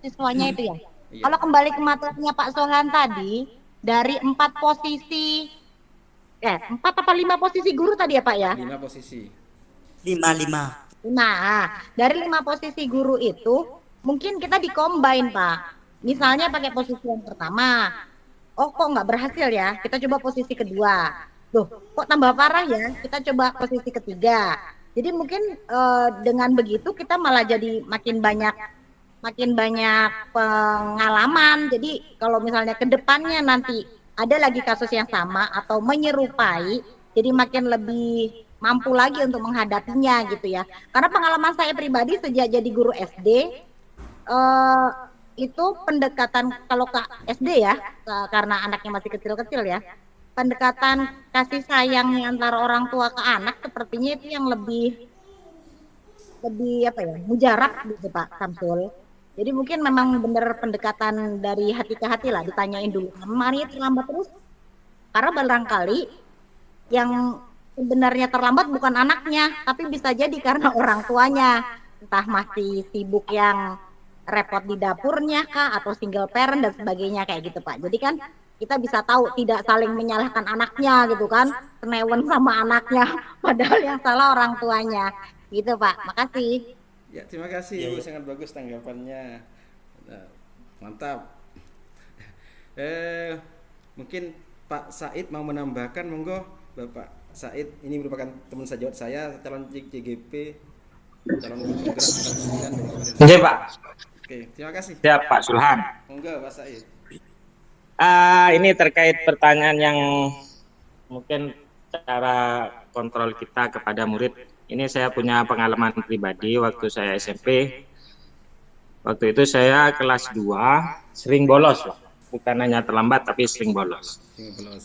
siswanya itu ya. Iya. Kalau kembali ke materinya Pak Sulhan tadi, dari 4 posisi 4 apa 5 posisi guru tadi ya Pak ya? 5 posisi. 5. Nah, dari 5 posisi guru itu mungkin kita di-combine Pak. Misalnya pakai posisi yang pertama. Oh kok nggak berhasil ya? Kita coba posisi kedua. Loh, kok tambah parah ya? Kita coba posisi ketiga. Jadi mungkin dengan begitu kita malah jadi makin banyak pengalaman. Jadi kalau misalnya ke depannya nanti ada lagi kasus yang sama atau menyerupai, jadi makin lebih mampu lagi untuk menghadapinya gitu ya. Karena pengalaman saya pribadi sejak jadi guru SD, itu pendekatan kalau ke SD ya, karena anaknya masih kecil-kecil ya, pendekatan kasih sayangnya antara orang tua ke anak sepertinya itu yang lebih mujarab gitu Pak Samsul. Jadi mungkin memang benar pendekatan dari hati ke hati lah, ditanyain dulu, Mari terlambat terus? Karena barangkali yang sebenarnya terlambat bukan anaknya, tapi bisa jadi karena orang tuanya, entah masih sibuk yang repot di dapurnya kah, atau single parent dan sebagainya kayak gitu Pak. Jadi kan kita bisa tahu tidak saling menyalahkan anaknya gitu kan, senewen sama anaknya, padahal yang salah orang tuanya. Gitu Pak, makasih. Ya, terima kasih Ibu, sangat bagus tanggapannya. Nah, mantap. Mungkin Pak Said mau menambahkan, monggo Bapak Said, ini merupakan teman sejawat saya, calon CGP, calon penggerak 49 dari Kabupaten. Oke Pak. Oke, terima kasih. Siap Pak Sulhan. Monggo Pak Said. Ini terkait pertanyaan yang mungkin cara kontrol kita kepada murid. Ini saya punya pengalaman pribadi waktu saya SMP. Waktu itu saya kelas 2 sering bolos, Pak. Bukan hanya terlambat tapi sering bolos.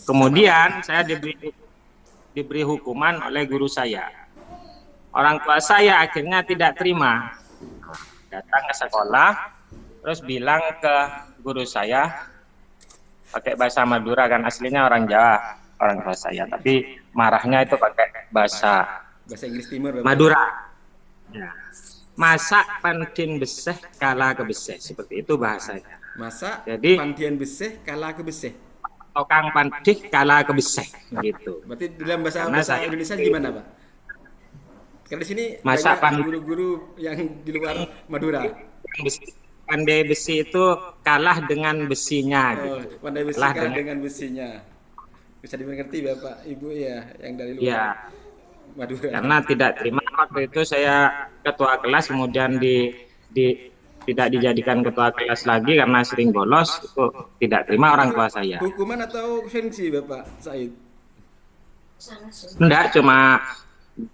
Kemudian saya diberi hukuman oleh guru saya. Orang tua saya akhirnya tidak terima. Datang ke sekolah terus bilang ke guru saya pakai bahasa Madura, kan aslinya orang Jawa orang tua saya, tapi marahnya itu pakai bahasa Inggris Timur Bapak. Madura. Ya. Masak pandien beseh kalah ke beseh, seperti itu bahasanya. Masak jadi pandien beseh kalah ke beseh. Tukang pandih kalah ke beseh gitu. Berarti dalam bahasa saya, Indonesia gimana Pak? Karena di sini masak guru-guru yang di luar Madura. Pandai besi itu kalah dengan besinya. Gitu. Pandai besi kalah dengan besinya. Bisa dimengerti Bapak Ibu ya yang dari luar. Ya. Madura. Karena tidak terima waktu itu saya ketua kelas, kemudian tidak dijadikan ketua kelas lagi karena sering bolos, itu tidak terima orang tua saya. Hukuman atau sanksi Bapak Said?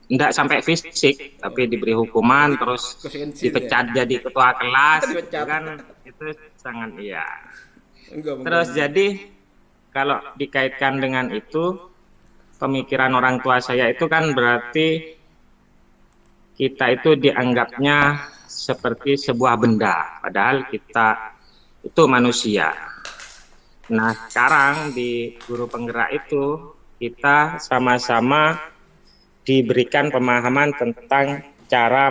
Enggak sampai fisik, tapi diberi hukuman terus dipecat ya? Jadi ketua kelas, kan itu sangat iya. Terus jadi kalau dikaitkan dengan itu, pemikiran orang tua saya itu kan berarti kita itu dianggapnya seperti sebuah benda, padahal kita itu manusia. Nah sekarang di guru penggerak itu kita sama-sama diberikan pemahaman tentang cara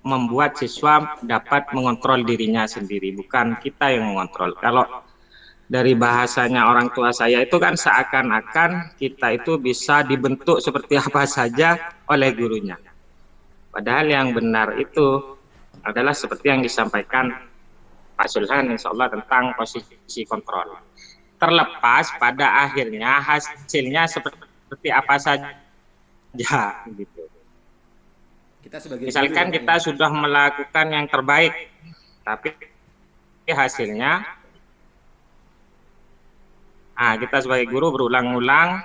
membuat siswa dapat mengontrol dirinya sendiri, bukan kita yang mengontrol. Kalau dari bahasanya orang tua saya itu kan seakan-akan kita itu bisa dibentuk seperti apa saja oleh gurunya. Padahal yang benar itu adalah seperti yang disampaikan Pak Sulhan insya Allah tentang posisi kontrol. Terlepas pada akhirnya hasilnya seperti apa saja gitu. Misalkan kita sudah melakukan yang terbaik, tapi hasilnya kita sebagai guru berulang-ulang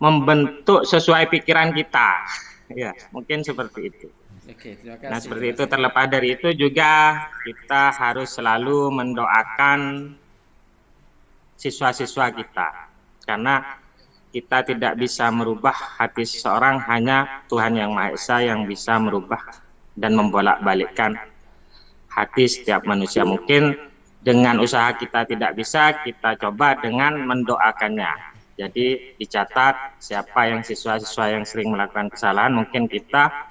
membentuk sesuai pikiran kita, ya mungkin seperti itu. Oke, terima kasih. Nah seperti itu, terlepas dari itu juga kita harus selalu mendoakan siswa-siswa kita, karena kita tidak bisa merubah hati seseorang, hanya Tuhan Yang Maha Esa yang bisa merubah dan membolak-balikkan hati setiap manusia. Mungkin dengan usaha kita tidak bisa, kita coba dengan mendoakannya. Jadi dicatat siapa yang siswa-siswa yang sering melakukan kesalahan, mungkin kita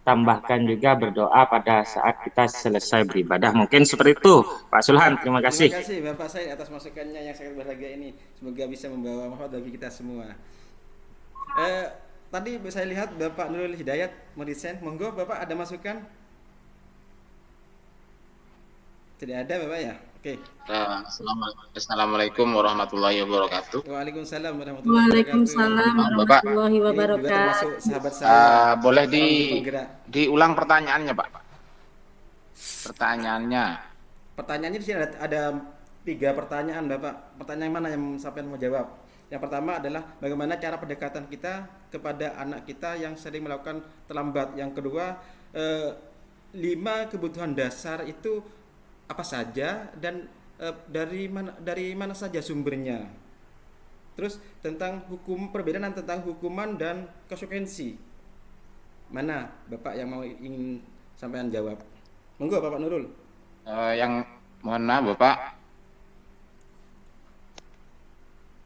tambahkan juga berdoa pada saat kita selesai beribadah. Mungkin seperti itu, Pak Sulhan. Terima kasih. Terima kasih Bapak Said atas masukannya yang sangat berharga ini. Semoga bisa membawa manfaat bagi kita semua. Tadi saya lihat Bapak Nurul Hidayat mendesain. Monggo Bapak ada masukan? Tidak ada Bapak ya? Oke. Assalamualaikum warahmatullahi wabarakatuh. Waalaikumsalam warahmatullahi wabarakatuh. Sahabat saya. Boleh diulang pertanyaannya, Pak? Pertanyaannya di sini ada 3 pertanyaan, Bapak. Pertanyaan mana yang sampai mau jawab? Yang pertama adalah bagaimana cara pendekatan kita kepada anak kita yang sering melakukan terlambat. Yang kedua, 5 kebutuhan dasar itu apa saja dan dari mana saja sumbernya. Terus tentang perbedaan tentang hukuman dan konsekuensi. Mana Bapak yang ingin sampaikan jawab? Monggo Bapak Nurul. Mohon maaf Bapak.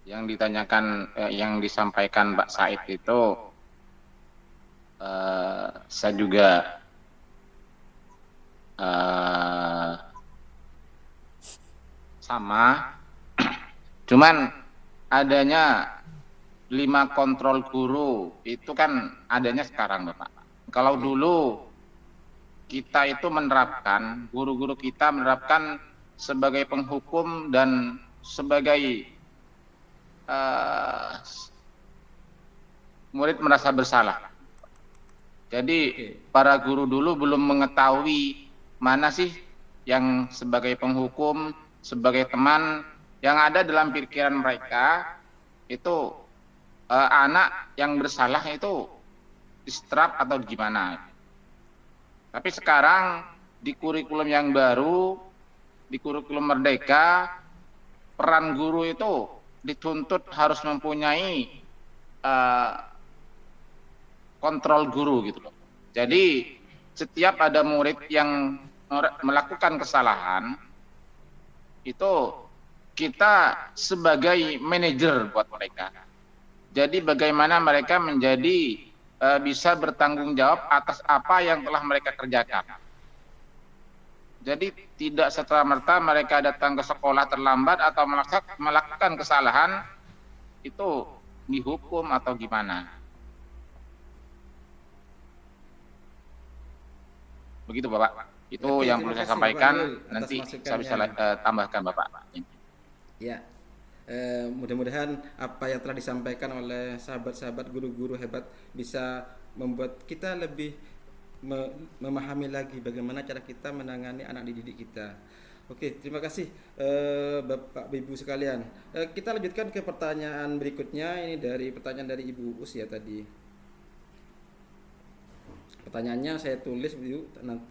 Yang ditanyakan yang disampaikan Pak Said itu saya juga sama, cuman adanya 5 kontrol guru itu kan adanya sekarang Bapak. Kalau dulu kita itu menerapkan, guru-guru kita menerapkan sebagai penghukum dan sebagai murid merasa bersalah. Jadi para guru dulu belum mengetahui mana sih yang sebagai penghukum, sebagai teman. Yang ada dalam pikiran mereka itu anak yang bersalah itu disetrap atau gimana. Tapi sekarang di kurikulum yang baru, di kurikulum Merdeka, peran guru itu dituntut harus mempunyai kontrol guru gitu loh. Jadi setiap ada murid yang melakukan kesalahan, itu kita sebagai manajer buat mereka. Jadi bagaimana mereka menjadi bisa bertanggung jawab atas apa yang telah mereka kerjakan. Jadi tidak serta-merta mereka datang ke sekolah terlambat atau melakukan kesalahan itu dihukum atau gimana. Begitu Bapak. Itu yang perlu saya sampaikan, nanti saya bisa tambahkan Bapak. Ya, mudah-mudahan apa yang telah disampaikan oleh sahabat-sahabat guru-guru hebat bisa membuat kita lebih memahami lagi bagaimana cara kita menangani anak didik kita. Oke, terima kasih Bapak Ibu sekalian. Kita lanjutkan ke pertanyaan berikutnya. Ini pertanyaan dari Ibu Us ya tadi. Pertanyaannya saya tulis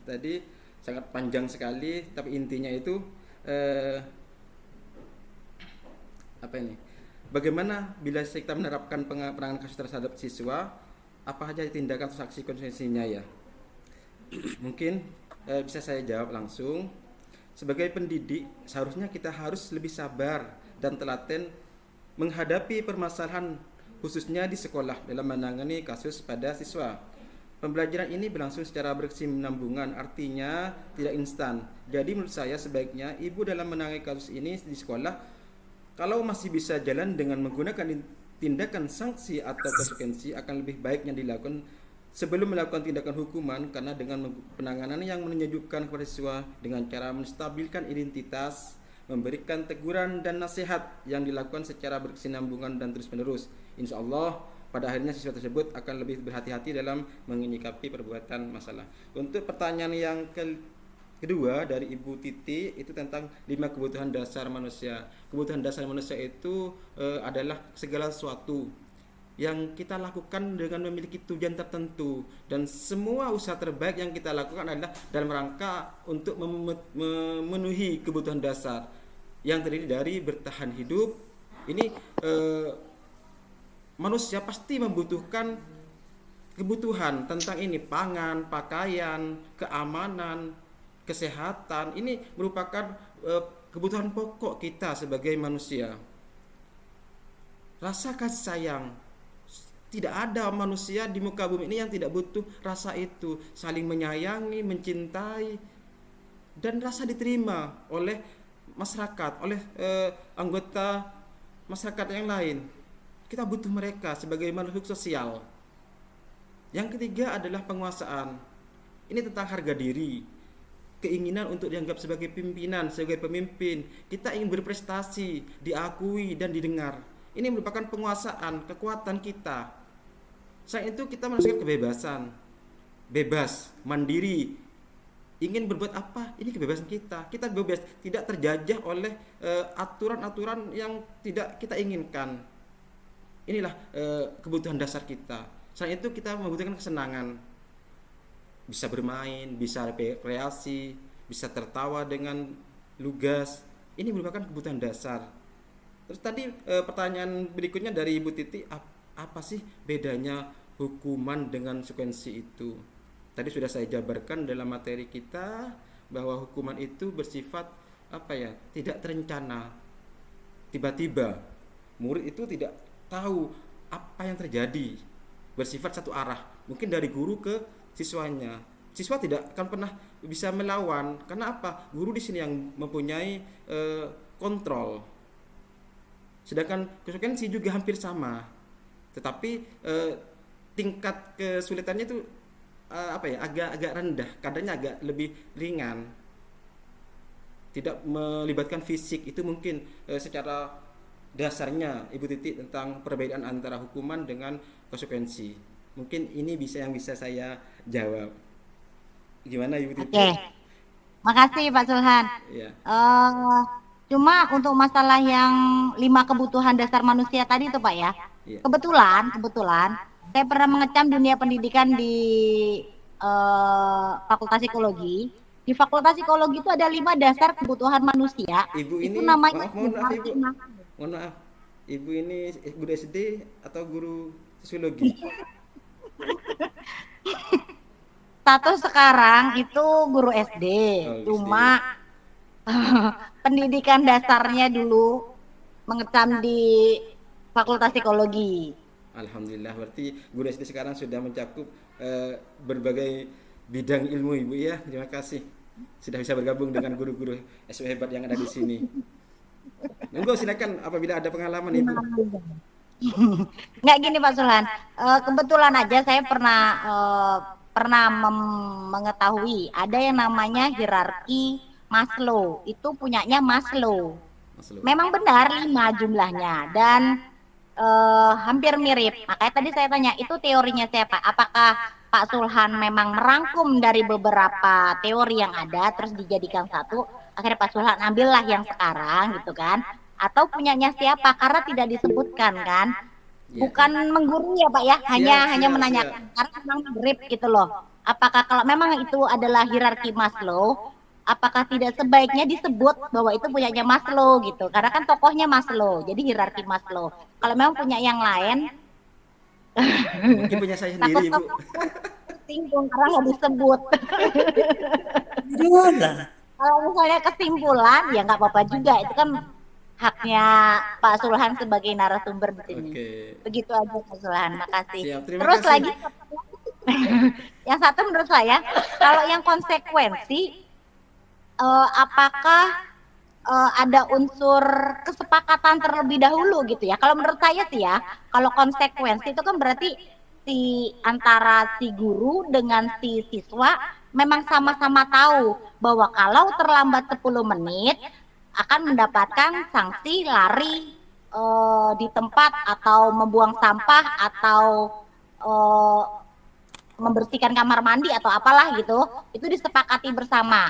tadi sangat panjang sekali, tapi intinya itu apa ini? Bagaimana bila kita menerapkan penanganan kasus terhadap siswa, apa saja tindakan atau sanksi konsekuensinya ya? Mungkin bisa saya jawab langsung. Sebagai pendidik, seharusnya kita harus lebih sabar dan telaten menghadapi permasalahan khususnya di sekolah dalam menangani kasus pada siswa. Pembelajaran ini berlangsung secara berkesinambungan, artinya tidak instan. Jadi menurut saya sebaiknya ibu dalam menangani kasus ini di sekolah, kalau masih bisa jalan dengan menggunakan tindakan sanksi atau konsekuensi, akan lebih baik yang dilakukan sebelum melakukan tindakan hukuman, karena dengan penanganan yang menyejukkan kepada siswa dengan cara menstabilkan identitas, memberikan teguran dan nasihat yang dilakukan secara berkesinambungan dan terus-menerus, insya Allah pada akhirnya siswa tersebut akan lebih berhati-hati dalam menyikapi perbuatan masalah. Untuk pertanyaan yang kedua dari Ibu Titi itu tentang 5 kebutuhan dasar manusia. Kebutuhan dasar manusia itu adalah segala sesuatu yang kita lakukan dengan memiliki tujuan tertentu, dan semua usaha terbaik yang kita lakukan adalah dalam rangka untuk memenuhi kebutuhan dasar yang terdiri dari bertahan hidup. Ini manusia pasti membutuhkan kebutuhan tentang ini, pangan, pakaian, keamanan, kesehatan. Ini merupakan kebutuhan pokok kita sebagai manusia. Rasa kasih sayang, tidak ada manusia di muka bumi ini yang tidak butuh rasa itu, saling menyayangi, mencintai, dan rasa diterima oleh masyarakat, oleh anggota masyarakat yang lain. Kita butuh mereka sebagai makhluk sosial. Yang ketiga adalah penguasaan. Ini tentang harga diri, keinginan untuk dianggap sebagai pimpinan, sebagai pemimpin. Kita ingin berprestasi, diakui dan didengar. Ini merupakan penguasaan, kekuatan kita. Selain itu kita merasakan kebebasan, bebas, mandiri. Ingin berbuat apa? Ini kebebasan kita. Kita bebas, tidak terjajah oleh aturan-aturan yang tidak kita inginkan. Inilah kebutuhan dasar kita. Selain itu kita membutuhkan kesenangan, bisa bermain, bisa rekreasi, bisa tertawa dengan lugas. Ini merupakan kebutuhan dasar. Terus tadi pertanyaan berikutnya dari Ibu Titi, apa sih bedanya hukuman dengan konsekuensi itu? Tadi sudah saya jabarkan dalam materi kita bahwa hukuman itu bersifat tidak terencana. Tiba-tiba murid itu tidak tahu apa yang terjadi, bersifat satu arah, mungkin dari guru ke siswanya. Siswa tidak akan pernah bisa melawan, karena apa? Guru di sini yang mempunyai kontrol. Sedangkan konsekuensi juga hampir sama, tetapi tingkat kesulitannya itu agak rendah, kadarnya agak lebih ringan, tidak melibatkan fisik. Itu mungkin secara dasarnya Ibu Titi tentang perbedaan antara hukuman dengan konsekuensi. Mungkin ini yang bisa saya jawab. Gimana Ibu Titi? Oke. Makasih Pak Sulhan. Iya. Cuma untuk masalah yang 5 kebutuhan dasar manusia tadi itu Pak ya. Iya. Kebetulan saya pernah mengecam dunia pendidikan di Fakultas Psikologi. Di Fakultas Psikologi itu ada 5 dasar kebutuhan manusia. Ibu ini, itu namanya mohon maaf, Ibu ini guru SD atau guru sosiologi? Status sekarang itu guru SD, cuma pendidikan dasarnya dulu mengecam di Fakultas Psikologi. Alhamdulillah, berarti guru SD sekarang sudah mencakup berbagai bidang ilmu Ibu ya. Terima kasih sudah bisa bergabung dengan guru-guru SW hebat yang ada di sini. Monggo silakan apabila ada pengalaman Ibu. Nggak gini Pak Sulhan, kebetulan aja saya pernah mengetahui ada yang namanya hierarki Maslow. Itu punyanya Maslow. Memang benar 5 jumlahnya dan hampir mirip. Makanya tadi saya tanya, itu teorinya siapa? Apakah Pak Sulhan memang merangkum dari beberapa teori yang ada terus dijadikan satu, akhirnya Pak Sulhan ambillah yang sekarang gitu kan? Atau punyanya siapa? Karena tidak disebutkan kan? Bukan menggurui ya Pak ya, hanya menanyakan karena memang mirip gitu loh. Apakah kalau memang itu adalah hierarki Maslow, apakah tidak sebaiknya disebut bahwa itu punyanya Maslow gitu? Karena kan tokohnya Maslow, jadi hierarki Maslow. Kalau memang punya yang lain, mungkin punya saya sendiri Ibu. Singgung karena nggak disebut. Kalau misalnya kesimpulan ya nggak apa-apa juga, itu kan haknya Pak Sulhan sebagai narasumber di sini. Begitu aja Pak Sulhan, makasih. Terus kasih. lagi yang satu menurut saya, kalau yang konsekuensi apakah ada unsur kesepakatan terlebih dahulu gitu ya? Kalau menurut saya sih ya, kalau konsekuensi itu kan berarti antara si guru dengan si siswa memang sama-sama tahu bahwa kalau terlambat 10 menit akan mendapatkan sanksi lari di tempat atau membuang sampah atau membersihkan kamar mandi atau apalah gitu. Itu disepakati bersama.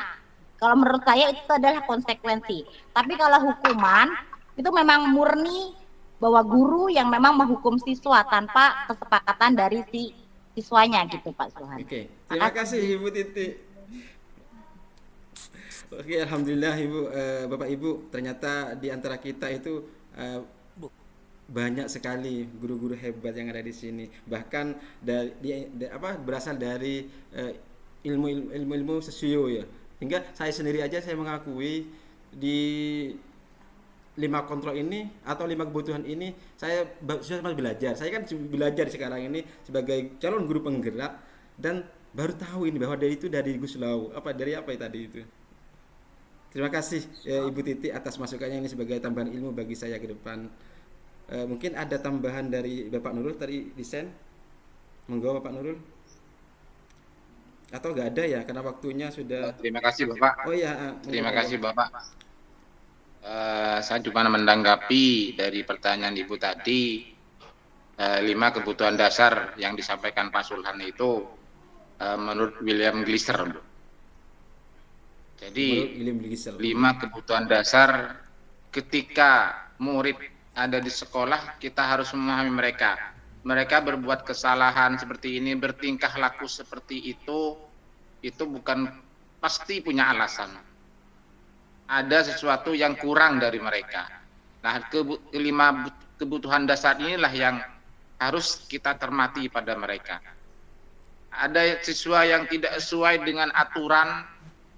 Kalau menurut saya itu adalah konsekuensi. Tapi kalau hukuman itu memang murni bahwa guru yang memang menghukum siswa tanpa kesepakatan dari si siswanya gitu Pak Sulhan. Oke, terima kasih Ibu Titi. Oke, alhamdulillah Ibu, Bapak Ibu, ternyata di antara kita itu banyak sekali guru-guru hebat yang ada di sini. Bahkan berasal dari ilmu sosio ya. Hingga saya sendiri aja saya mengakui di 5 kontrol ini atau 5 kebutuhan ini saya sudah belajar. Saya kan belajar sekarang ini sebagai calon guru penggerak dan baru tahu ini bahwa dari Gus Lau. Dari apa tadi itu? Terima kasih Ibu Titi atas masukannya, ini sebagai tambahan ilmu bagi saya ke depan. Mungkin ada tambahan dari Bapak Nurul tadi desain. Monggo Bapak Nurul. Atau enggak ada ya karena waktunya sudah. Terima kasih Bapak. Oh iya. Terima kasih Bapak. Saya cuma menanggapi dari pertanyaan Ibu tadi. 5 kebutuhan dasar yang disampaikan Pak Sulhan itu menurut William Gleiser. Jadi 5 kebutuhan dasar ketika murid ada di sekolah kita harus memahami mereka. Mereka berbuat kesalahan seperti ini, bertingkah laku seperti itu bukan pasti punya alasan. Ada sesuatu yang kurang dari mereka. Nah, 5 kebutuhan dasar inilah yang harus kita cermati pada mereka. Ada siswa yang tidak sesuai dengan aturan,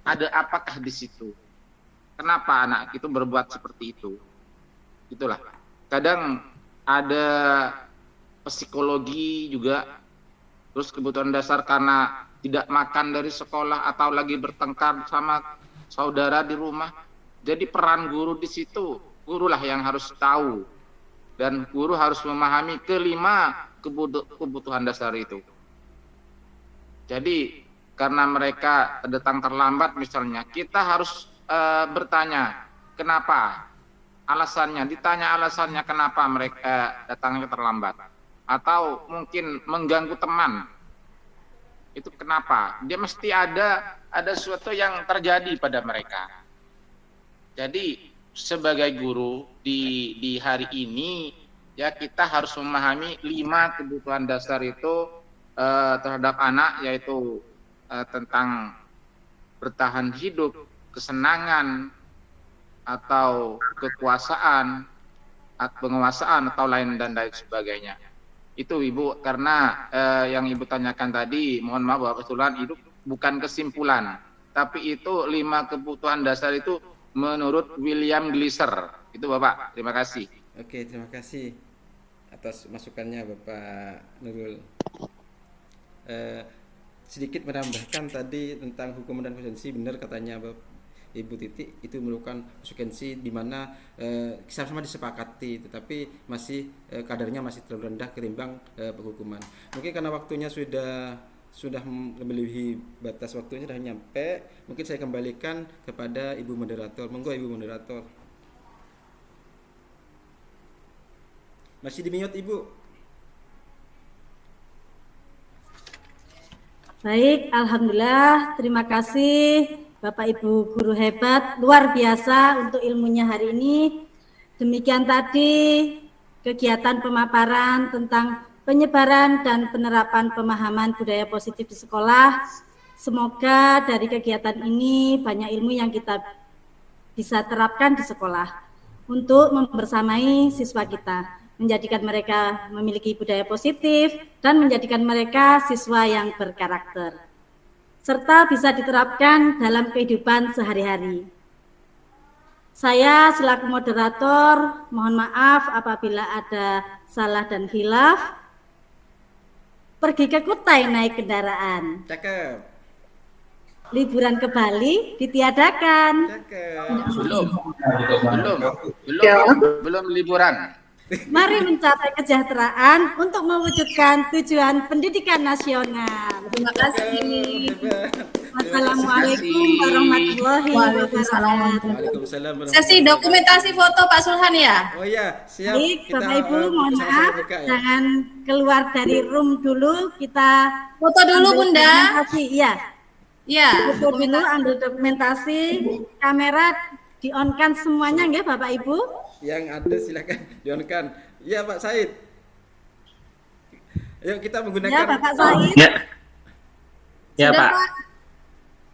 ada apakah di situ? Kenapa anak itu berbuat seperti itu? Itulah. Kadang ada psikologi juga, terus kebutuhan dasar karena tidak makan dari sekolah atau lagi bertengkar sama saudara di rumah. Jadi peran guru di situ, gurulah yang harus tahu dan guru harus memahami kelima kebutuhan dasar itu. Jadi karena mereka datang terlambat misalnya, kita harus bertanya kenapa, alasannya, ditanya alasannya kenapa mereka datangnya terlambat, atau mungkin mengganggu teman, itu kenapa? Dia mesti ada sesuatu yang terjadi pada mereka. Jadi sebagai guru di hari ini ya kita harus memahami 5 kebutuhan dasar itu terhadap anak, yaitu tentang bertahan hidup, kesenangan, atau kekuasaan, penguasaan atau lain dan lain sebagainya. Itu Ibu, karena yang Ibu tanyakan tadi, mohon maaf Bapak Sulhan, itu bukan kesimpulan, tapi itu 5 kebutuhan dasar itu menurut William Gleiser. Itu Bapak, terima kasih. Oke, terima kasih atas masukannya Bapak Nurul. Sedikit menambahkan tadi tentang hukuman dan konsekuensi, benar katanya Ibu Titi, itu merupakan konsekuensi di mana sama-sama disepakati, tetapi masih kadarnya masih terlalu rendah ketimbang penghukuman. Mungkin karena waktunya sudah melebihi batas waktunya, sudah nyampe, mungkin saya kembalikan kepada Ibu Moderator. Monggo Ibu Moderator. Masih di-mute Ibu. Baik, alhamdulillah, terima kasih Bapak Ibu guru hebat, luar biasa untuk ilmunya hari ini. Demikian tadi kegiatan pemaparan tentang penyebaran dan penerapan pemahaman budaya positif di sekolah. Semoga dari kegiatan ini banyak ilmu yang kita bisa terapkan di sekolah untuk membersamai siswa kita, menjadikan mereka memiliki budaya positif dan menjadikan mereka siswa yang berkarakter, serta bisa diterapkan dalam kehidupan sehari-hari. Saya selaku moderator mohon maaf apabila ada salah dan khilaf. Pergi ke Kutai naik kendaraan. Cakep. Liburan ke Bali ditiadakan. Cakep. Belum liburan. Mari mencapai kesejahteraan untuk mewujudkan tujuan pendidikan nasional. Terima kasih. Assalamualaikum warahmatullahi wabarakatuh. Sesi dokumentasi foto Pak Sulhan ya? Oh iya, siap. Baik, Bapak Ibu, mohon maaf, jangan keluar dari room dulu. Kita foto dulu, Bunda. Iya. Iya. Foto dulu, ambil dokumentasi. Kamera di-on-kan semuanya, nggih, Bapak Ibu? Yang ada silakan di-on-kan. Iya, Pak Said. Ayo kita menggunakan. Ya, Bapak Said. Ya, Pak.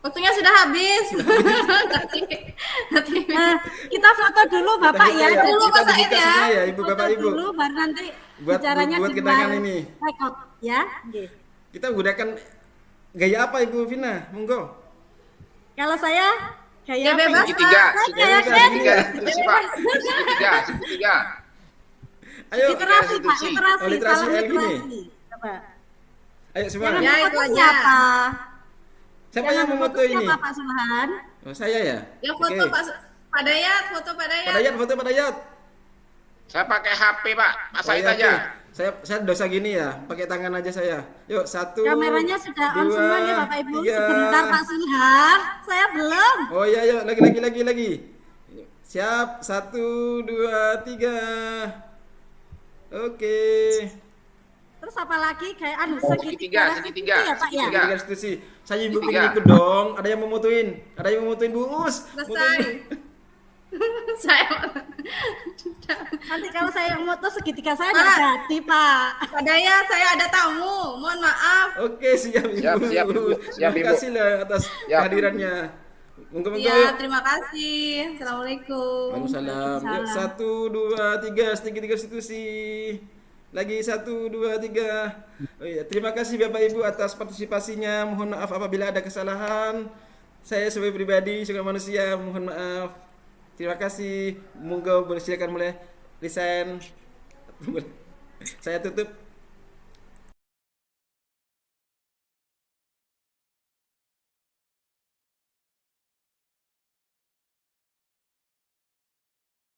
Waktunya sudah habis. Kita foto dulu Bapak ya. Dulu Pak Said ya. Ya, Ibu Bapak Foto Ibu. dulu baru nanti Buat bicaranya buat di kenangan luar ini. record ya. Nggih. Kita menggunakan gaya apa Ibu Vina? Monggo. Kalau saya gaya Ya, apa bebas, ya? Segitiga, Saya segitiga, gaya institusi Pak. Segitiga. Ayo. literasi Pak, institusi. literasi. Oh, literasi salam L gini. literasi. Coba. Ayo semua. Jangan Ya, lupa itu aja. siapa? Siapa Jangan yang lupa memoto ini? siapa, Pak Subhan? Oh, saya ya. Ya foto Oke. Pak Dayat, foto Pak Dayat. Pak Dayat, foto Pak Dayat. Saya pakai HP Pak, Mas Said iya, aja. oke. Saya dosa gini ya, pakai tangan aja saya. Yuk, 1. Kameranya sudah on 2, semua ya Bapak Ibu. 3. Sebentar Pak Subhan, saya belum. Oh iya, yuk, lagi. Siap, 1, 2, 3. Oke. Terus apa lagi kayak Segitiga. ya Pak ya? Tiga institusi. Saya Ibu Segitiga. pengen ikut dong. Ada yang memutuin. Bu Us. Selesai. Saya Nanti kalau saya moto segitiga saya nggak jadi Pak. Pak Dayat, saya ada tamu. Mohon maaf. Oke, siap Ibu. Siap, Ibu. Siap, Terima Ibu. kasih lah atas Siap. kehadirannya. Monggo. Iya, terima kasih. Assalamualaikum. Waalaikumsalam. Yuk, 1, 2, 3, segitiga institusi. Lagi 1, 2, 3. Oh iya, terima kasih Bapak Ibu atas partisipasinya. Mohon maaf apabila ada kesalahan. Saya sebagai pribadi, sebagai manusia, mohon maaf. Terima kasih. Monggo boleh silakan mulai lisan. Saya tutup.